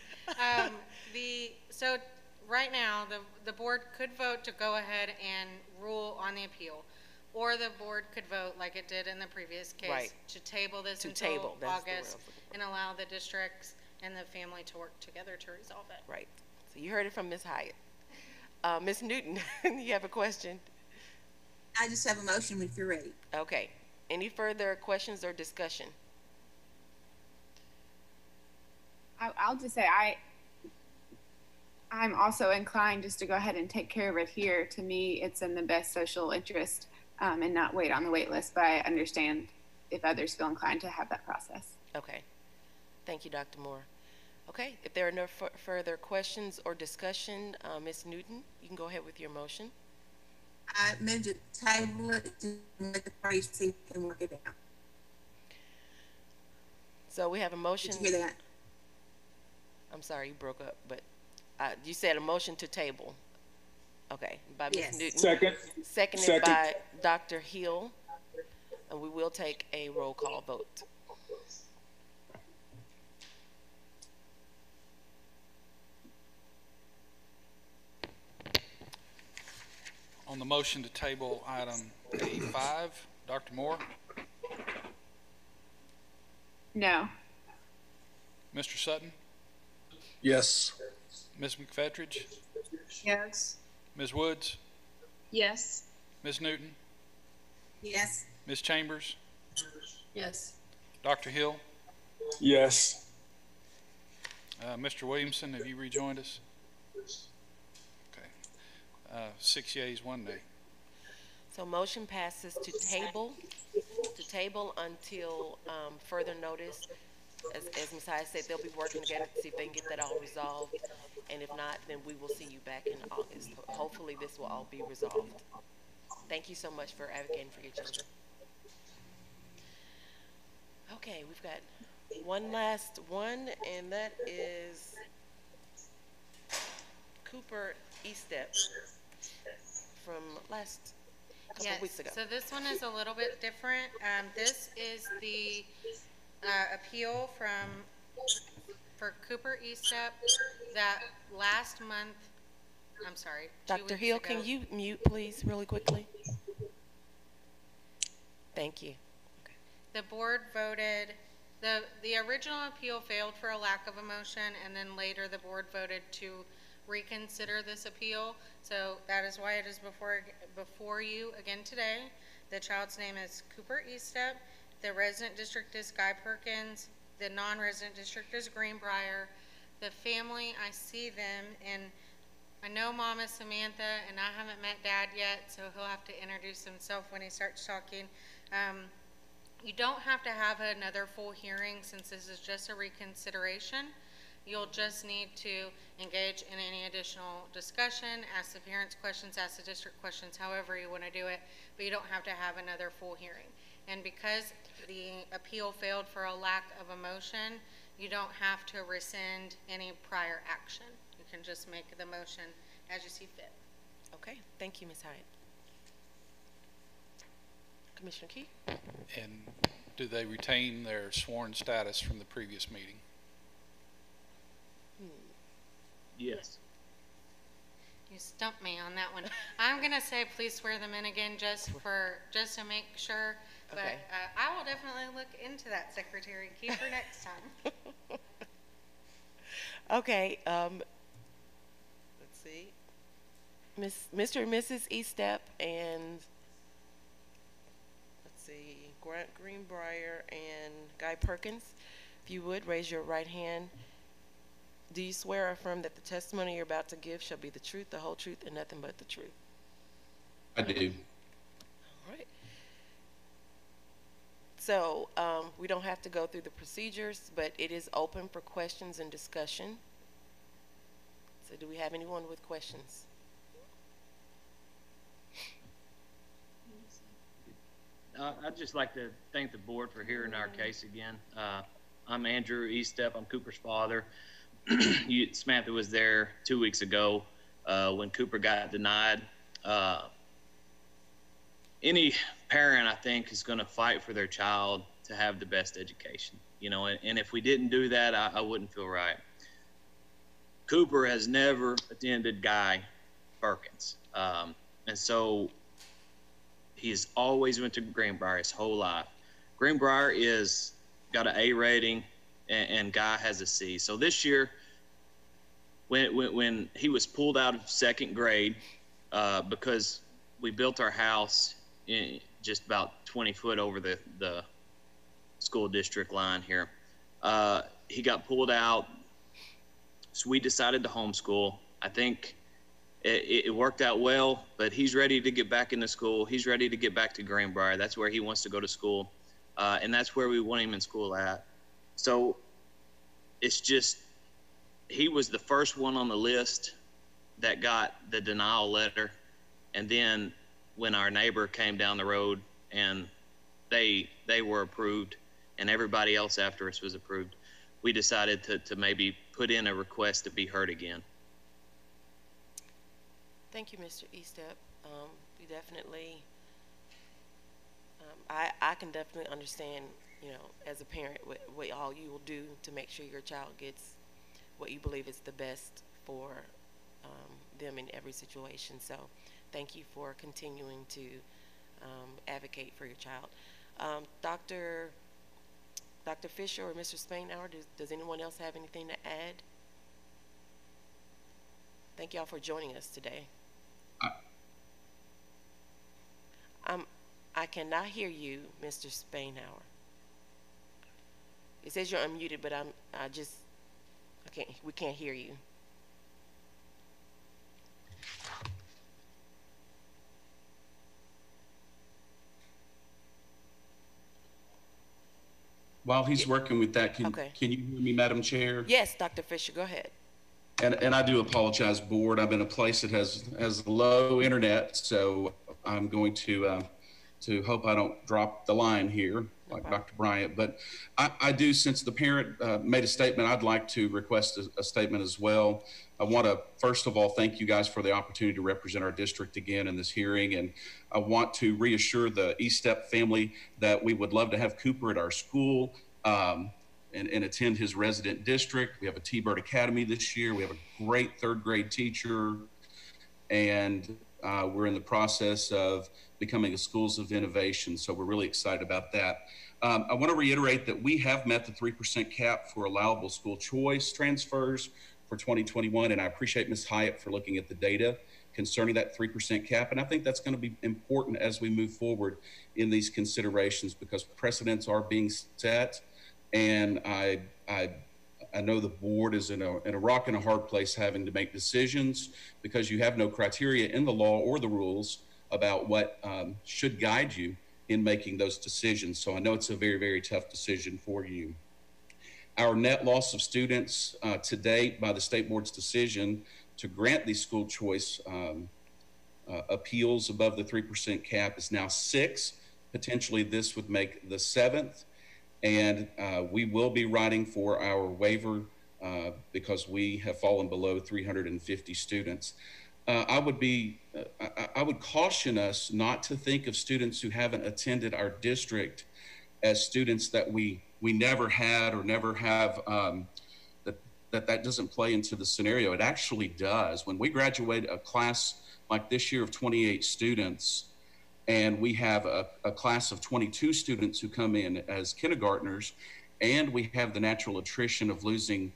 So right now, the board could vote to go ahead and rule on the appeal, or the board could vote like it did in the previous case Right. to table this until August and allow the districts and the family to work together to resolve it. Right. So you heard it from Ms. Hyatt. Ms. Newton, you have a question? I just have a motion if you're ready. Okay. Any further questions or discussion? I'll just say I'm also inclined just to go ahead and take care of it here. To me, it's in the best social interest and not wait on the wait list, but I understand if others feel inclined to have that process. Okay. Thank you, Dr. Moore. Okay. If there are no further questions or discussion, Ms. Newton, you can go ahead with your motion. I move to table it to let the parties see if they can work it out. So we have a motion. Did you hear that? I'm sorry, you broke up, but you said a motion to table. Okay, by Ms. Newton. Second. Seconded by Dr. Hill. And we will take a roll call vote. On the motion to table item A5, Dr. Moore, No. Mr. Sutton, Yes. Ms. McFetridge, Yes. Ms. Woods, Yes. Ms. Newton, Yes. Ms. Chambers, Yes. Dr. Hill, Yes. Mr. Williamson, have you rejoined us? Okay. 6 yeas, 1 nay. So motion passes to table until further notice. As Ms. Hyatt said, they'll be working together to see if they can get that all resolved. And if not, then we will see you back in August. Hopefully this will all be resolved. Thank you so much for advocating for your children. Okay, we've got one last one, and that is Cooper Estep from last couple weeks ago. So this one is a little bit different. This is the appeal for Cooper Estep that last month, I'm sorry, 2 Dr. weeks Hill, ago. can you mute, please, really quickly? Thank you. The board voted, the original appeal failed for a lack of a motion, and then later the board voted to reconsider this appeal. So that is why it is before you again today. The child's name is Cooper Estep. The resident district is Guy Perkins. The non-resident district is Greenbrier. The family, I see them, and I know Mom is Samantha, and I haven't met Dad yet, so he'll have to introduce himself when he starts talking. You don't have to have another full hearing since this is just a reconsideration. You'll just need to engage in any additional discussion, ask the parents questions, ask the district questions, however you want to do it, but you don't have to have another full hearing. And because the appeal failed for a lack of a motion, you don't have to rescind any prior action. You can just make the motion as you see fit. Okay, thank you, Ms. Hyatt. Commissioner Key? And do they retain their sworn status from the previous meeting? Yes. You stumped me on that one. I'm going to say please swear them in again just to make sure. But Okay. I will definitely look into that, Secretary Key, for next time. Okay, let's see. Mr. and Mrs. Estep and let's see, Grant Greenbrier and Guy Perkins. If you would, raise your right hand. Do you swear or affirm that the testimony you're about to give shall be the truth, the whole truth, and nothing but the truth? I do. All right. So we don't have to go through the procedures, but it is open for questions and discussion. So do we have anyone with questions? I'd just like to thank the board for hearing our case again. I'm Andrew Estep. I'm Cooper's father. Samantha was there 2 weeks ago when Cooper got denied. Any parent, I think, is going to fight for their child to have the best education, you know, and if we didn't do that, I wouldn't feel right. Cooper has never attended Guy Perkins, and so he's always went to Greenbrier his whole life. Greenbrier is got an A rating, and Guy has a C. So this year, when he was pulled out of second grade because we built our house in just about 20 foot over the school district line here, he got pulled out. So we decided to homeschool. I think it worked out well, but he's ready to get back into school. He's ready to get back to Greenbrier. That's where he wants to go to school, and that's where we want him in school at. So it's just, he was the first one on the list that got the denial letter, and then when our neighbor came down the road and they were approved and everybody else after us was approved, we decided to maybe put in a request to be heard again. Thank you, Mr. Estep. We definitely, I can definitely understand, you know, as a parent, what all you will do to make sure your child gets what you believe is the best for them in every situation. So thank you for continuing to advocate for your child. Dr. Fisher or Mr. Spainhour, does anyone else have anything to add? Thank y'all for joining us today. I cannot hear you, Mr. Spainhour. It says you're unmuted, but we can't hear you. While he's working with that, can you hear me, Madam Chair? Yes, Dr. Fisher, go ahead. And I do apologize, board. I'm in a place that has low internet, so I'm going to hope I don't drop the line here, like Dr. Bryant. But I do, since the parent made a statement, I'd like to request a statement as well. I want to, first of all, thank you guys for the opportunity to represent our district again in this hearing. And I want to reassure the East Step family that we would love to have Cooper at our school and attend his resident district. We have a T-Bird Academy this year. We have a great third grade teacher. And we're in the process of becoming a schools of innovation. So we're really excited about that. I want to reiterate that we have met the 3% cap for allowable school choice transfers for 2021. And I appreciate Ms. Hyatt for looking at the data concerning that 3% cap. And I think that's going to be important as we move forward in these considerations, because precedents are being set. And I know the board is in a rock and a hard place having to make decisions, because you have no criteria in the law or the rules about what should guide you in making those decisions. So I know it's a very, very tough decision for you. Our net loss of students to date by the state board's decision to grant these school choice appeals above the 3% cap is now 6. Potentially this would make the 7th. And we will be writing for our waiver because we have fallen below 350 students. I would caution us not to think of students who haven't attended our district as students that we never had or never have, that doesn't play into the scenario. It actually does. When we graduate a class like this year of 28 students, and we have a class of 22 students who come in as kindergartners, and we have the natural attrition of losing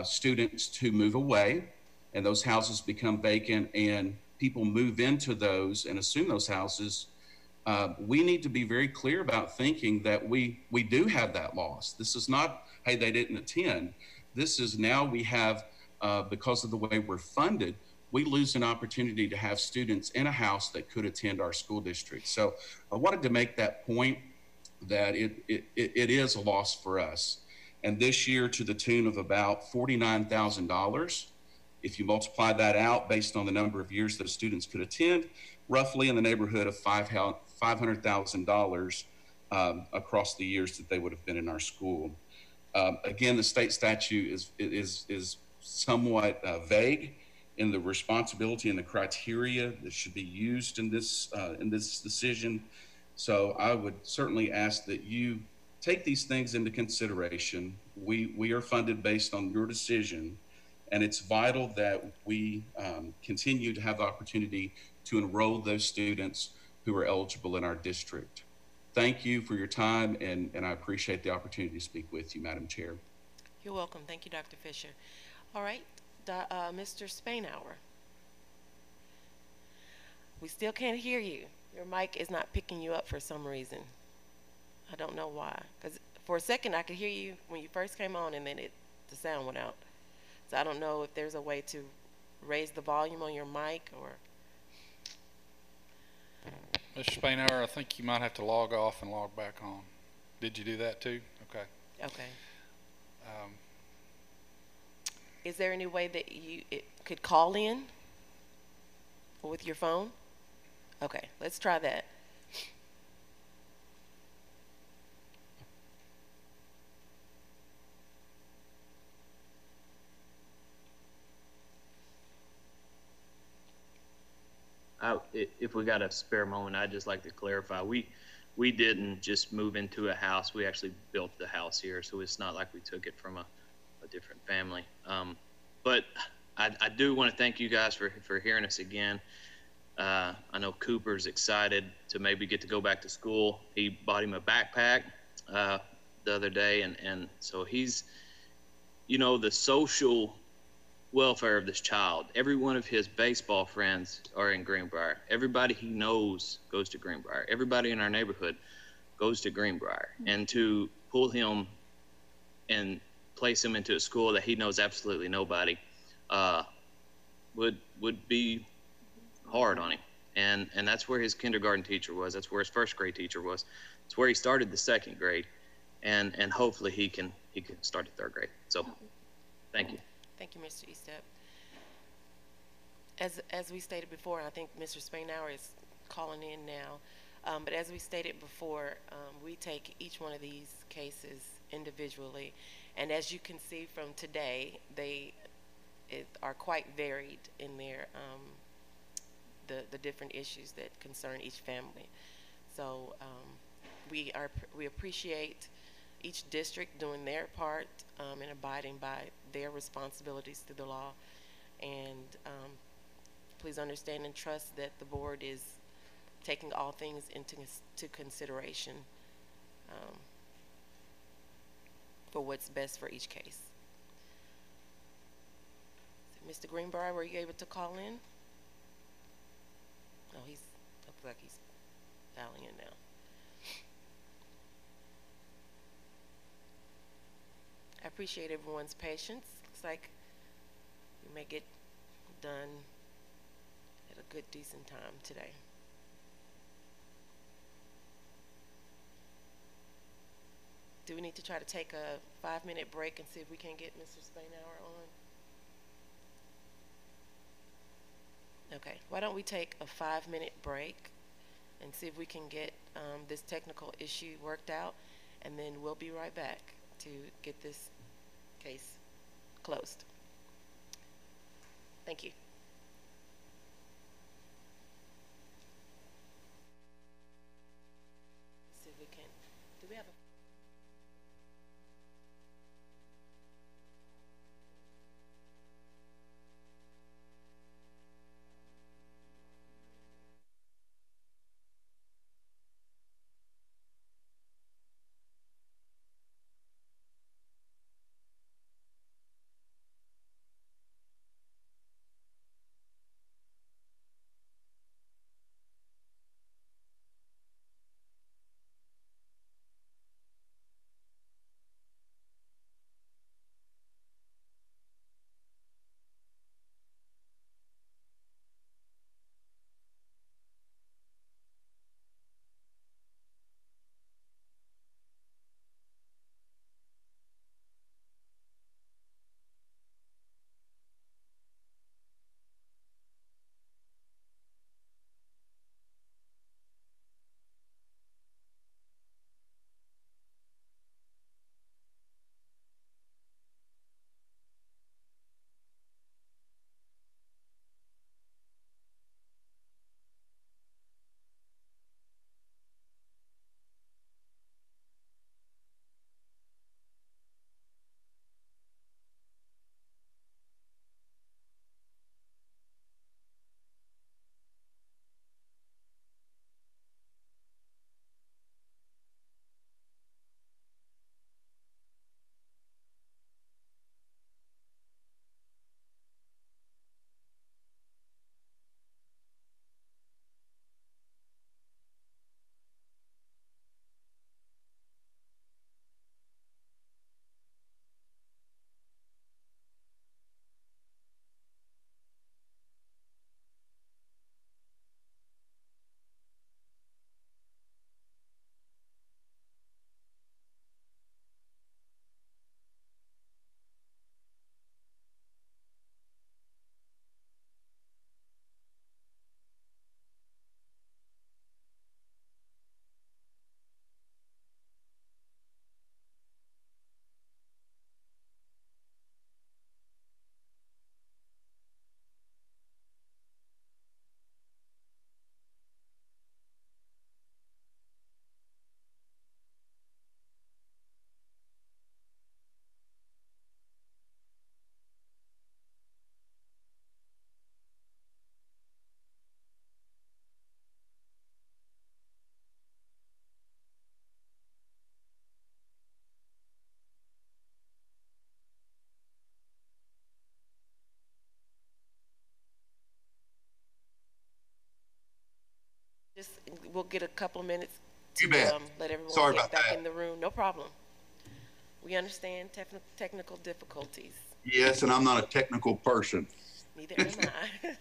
students to move away, and those houses become vacant, and people move into those and assume those houses. We need to be very clear about thinking that we do have that loss. This is not, hey, they didn't attend. This is now we have, because of the way we're funded, we lose an opportunity to have students in a house that could attend our school district. So I wanted to make that point that it is a loss for us. And this year to the tune of about $49,000. If you multiply that out based on the number of years that students could attend, roughly in the neighborhood of $500,000 across the years that they would have been in our school. Again, the state statute is somewhat vague in the responsibility and the criteria that should be used in this decision. So I would certainly ask that you take these things into consideration. We are funded based on your decision, and it's vital that we continue to have the opportunity to enroll those students who are eligible in our district. Thank you for your time, and I appreciate the opportunity to speak with you, Madam Chair. You're welcome. Thank you, Dr. Fisher. All right, Mr. Spainhour. We still can't hear you. Your mic is not picking you up for some reason. I don't know why. Because for a second I could hear you when you first came on, and then the sound went out. So I don't know if there's a way to raise the volume on your mic or. Mr. Spainhour, I think you might have to log off and log back on. Did you do that too? Okay. Okay. Is there any way that you could call in with your phone? Okay, let's try that. If we got a spare moment, I'd just like to clarify. We didn't just move into a house. We actually built the house here, so it's not like we took it from a different family. But I do want to thank you guys for hearing us again. I know Cooper's excited to maybe get to go back to school. He bought him a backpack the other day, and so he's, you know, the social welfare of this child. Every one of his baseball friends are in Greenbrier. Everybody he knows goes to Greenbrier. Everybody in our neighborhood goes to Greenbrier. And to pull him and place him into a school that he knows absolutely nobody would be hard on him. And that's where his kindergarten teacher was. That's where his first grade teacher was. It's where he started the second grade, and hopefully he can start the third grade. So, thank you. Thank you, Mr. Eastep. As we stated before, I think Mr. Spainhour is calling in now. But as we stated before, we take each one of these cases individually, and as you can see from today, they are quite varied in their the different issues that concern each family. So we appreciate each district doing their part and abiding by their responsibilities through the law. And please understand and trust that the board is taking all things into consideration for what's best for each case. So, Mr. Greenbrier, were you able to call in? Oh, looks like he's dialing in now. I appreciate everyone's patience. Looks like we may get done at a good, decent time today. Do we need to try to take a 5-minute break and see if we can get Mr. Spainhour on? Okay, why don't we take a 5-minute break and see if we can get this technical issue worked out, and then we'll be right back to get this case closed. Thank you. See if we can. Do we have a Just, we'll get a couple of minutes You bet. to let everyone Sorry get about back that. in the room. No problem. We understand technical difficulties. Yes, and I'm not a technical person. Neither am I.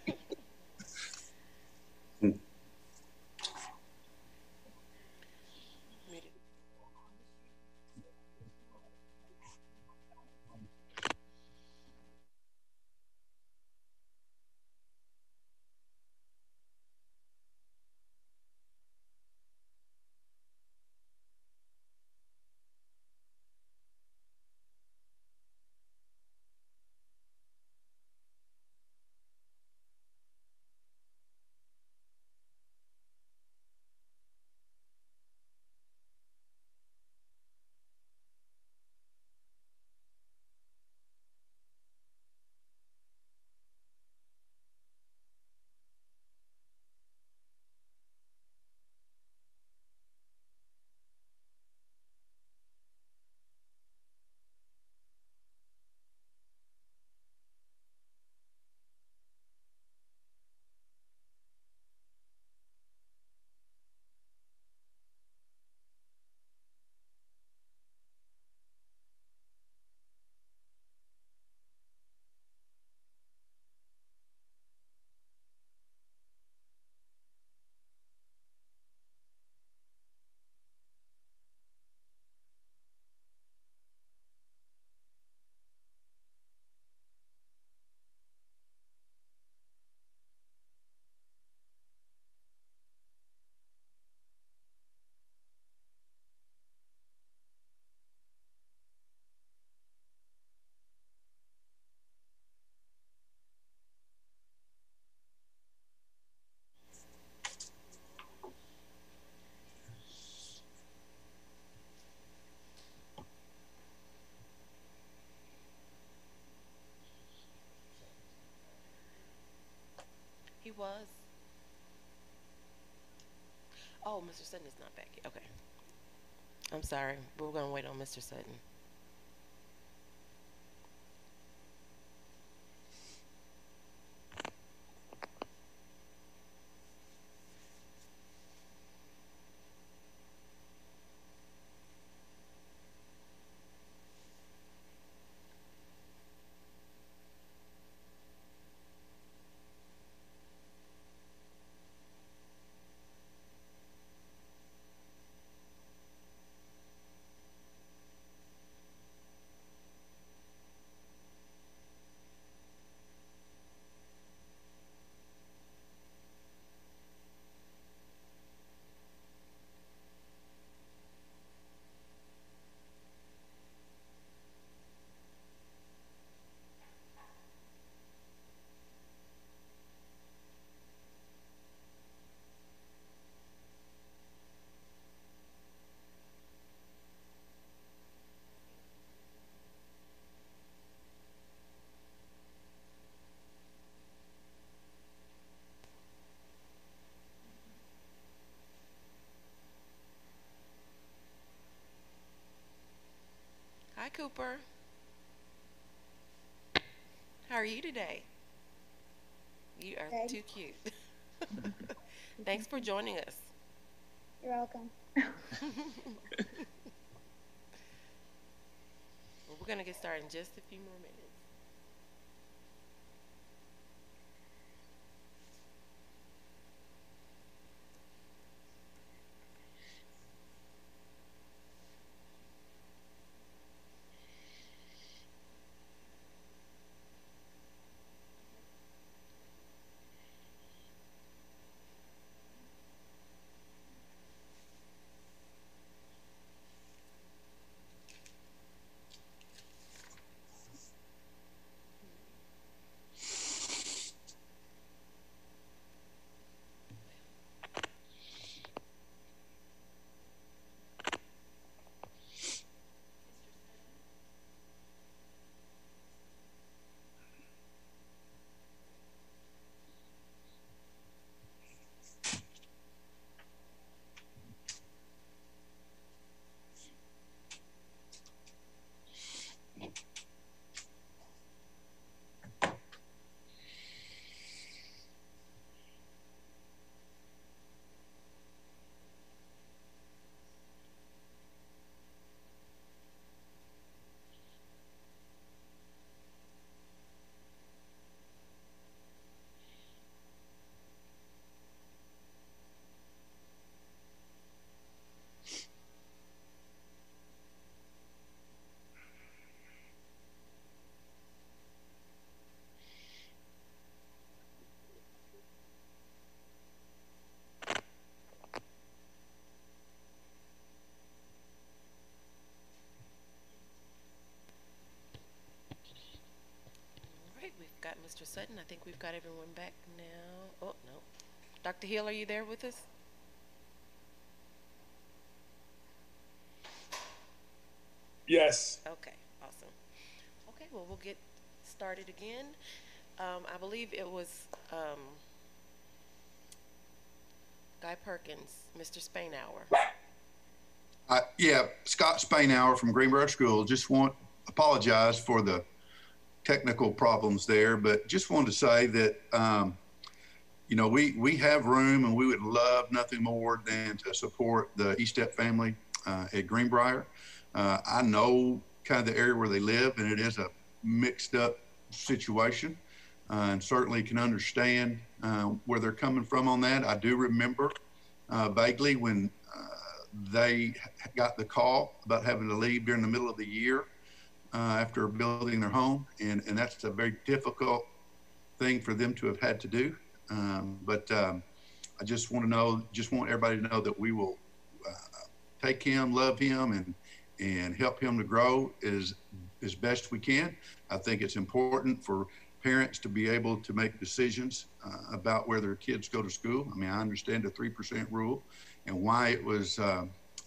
He was. Oh, Mr. Sutton is not back yet. Okay. I'm sorry. We're going to wait on Mr. Sutton. Hi, Cooper. How are you today? You are Good. too cute. Thanks for joining us. You're welcome. Well, we're going to get started in just a few more minutes. Mr. Sutton. I think we've got everyone back now. Oh, no. Dr. Hill, are you there with us? Yes. Okay, awesome. Okay, well, we'll get started again. I believe it was Guy Perkins, Mr. Spainhour. Yeah, Scott Spainhour from Greenboro School. Just apologize for the technical problems there, but just wanted to say that, you know, we have room and we would love nothing more than to support the E-Step family at Greenbrier. I know kind of the area where they live, and it is a mixed up situation, and certainly can understand where they're coming from on that. I do remember vaguely when they got the call about having to leave during the middle of the year after building their home, and that's a very difficult thing for them to have had to do. But I just want everybody to know that we will take him, love him, and help him to grow as best we can. I think it's important for parents to be able to make decisions about where their kids go to school. I mean, I understand the 3% rule and why it was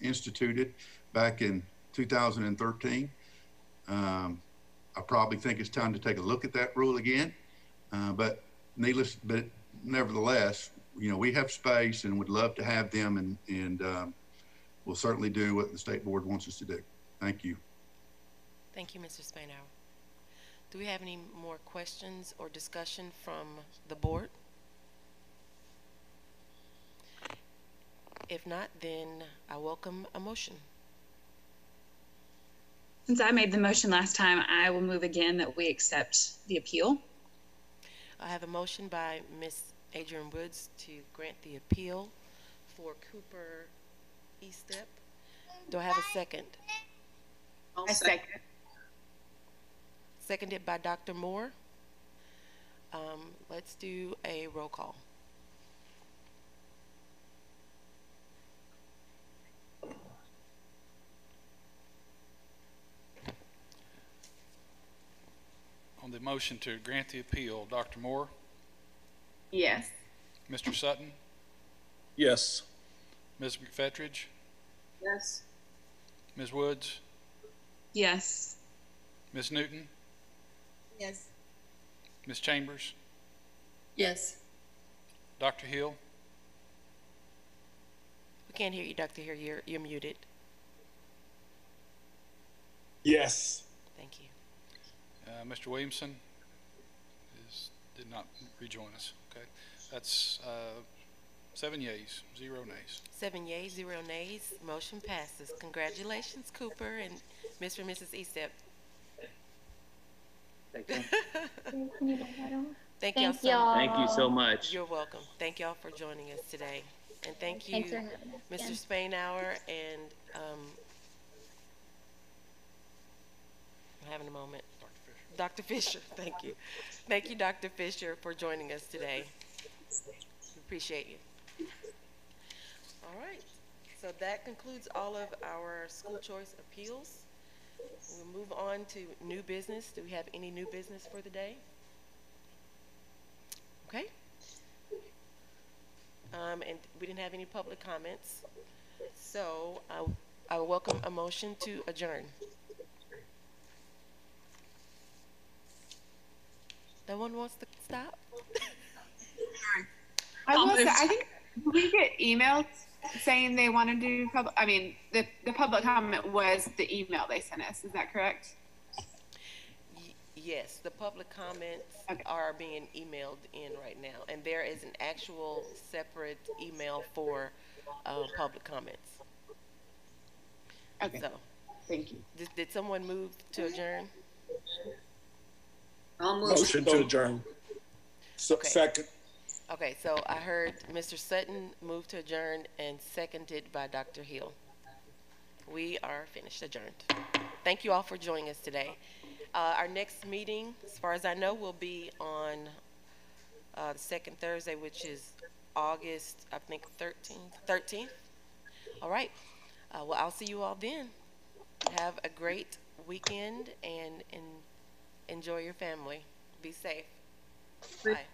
instituted back in 2013. I probably think it's time to take a look at that rule again. But nevertheless, you know, we have space and would love to have them, and we'll certainly do what the state board wants us to do. Thank you. Thank you, Mr. Spainhour. Do we have any more questions or discussion from the board? If not, then I welcome a motion. Since I made the motion last time, I will move again that we accept the appeal. I have a motion by Ms. Adrian Woods to grant the appeal for Cooper E-Step. Do I have a second? I'll second. Seconded by Dr. Moore. Let's do a roll call. On the motion to grant the appeal, Dr. Moore? Yes. Mr. Sutton? Yes. Ms. McFetridge? Yes. Ms. Woods? Yes. Ms. Newton? Yes. Ms. Chambers? Yes. Dr. Hill? We can't hear you, Dr. Hill. You're muted. Yes. Thank you. Mr. Williamson did not rejoin us. Okay, that's 7 yeas, 0 nays. 7 yeas, 0 nays. Motion passes. Congratulations, Cooper and Mr. and Mrs. E-Step. Thank you. Thank y'all. Thank you so much. You're welcome. Thank y'all for joining us today, and thank you, Mr. Spainhour and I'm having a moment. Dr. Fisher, thank you. Thank you, Dr. Fisher, for joining us today. We appreciate you. All right, so that concludes all of our school choice appeals. We'll move on to new business. Do we have any new business for the day? Okay. And we didn't have any public comments. So I welcome a motion to adjourn. No one wants to stop? I think we get emails saying they want to do public. I mean, the public comment was the email they sent us. Is that correct? Yes, the public comments are being emailed in right now, and there is an actual separate email for public comments. Okay. So, thank you. Did someone move to adjourn? I'll move. Motion to adjourn. Okay. Second. Okay, so I heard Mr. Sutton move to adjourn and seconded by Dr. Hill. We are finished, adjourned. Thank you all for joining us today. Our next meeting, as far as I know, will be on the second Thursday, which is August, I think, 13th. All right. Well, I'll see you all then. Have a great weekend and enjoy your family. Be safe. Bye.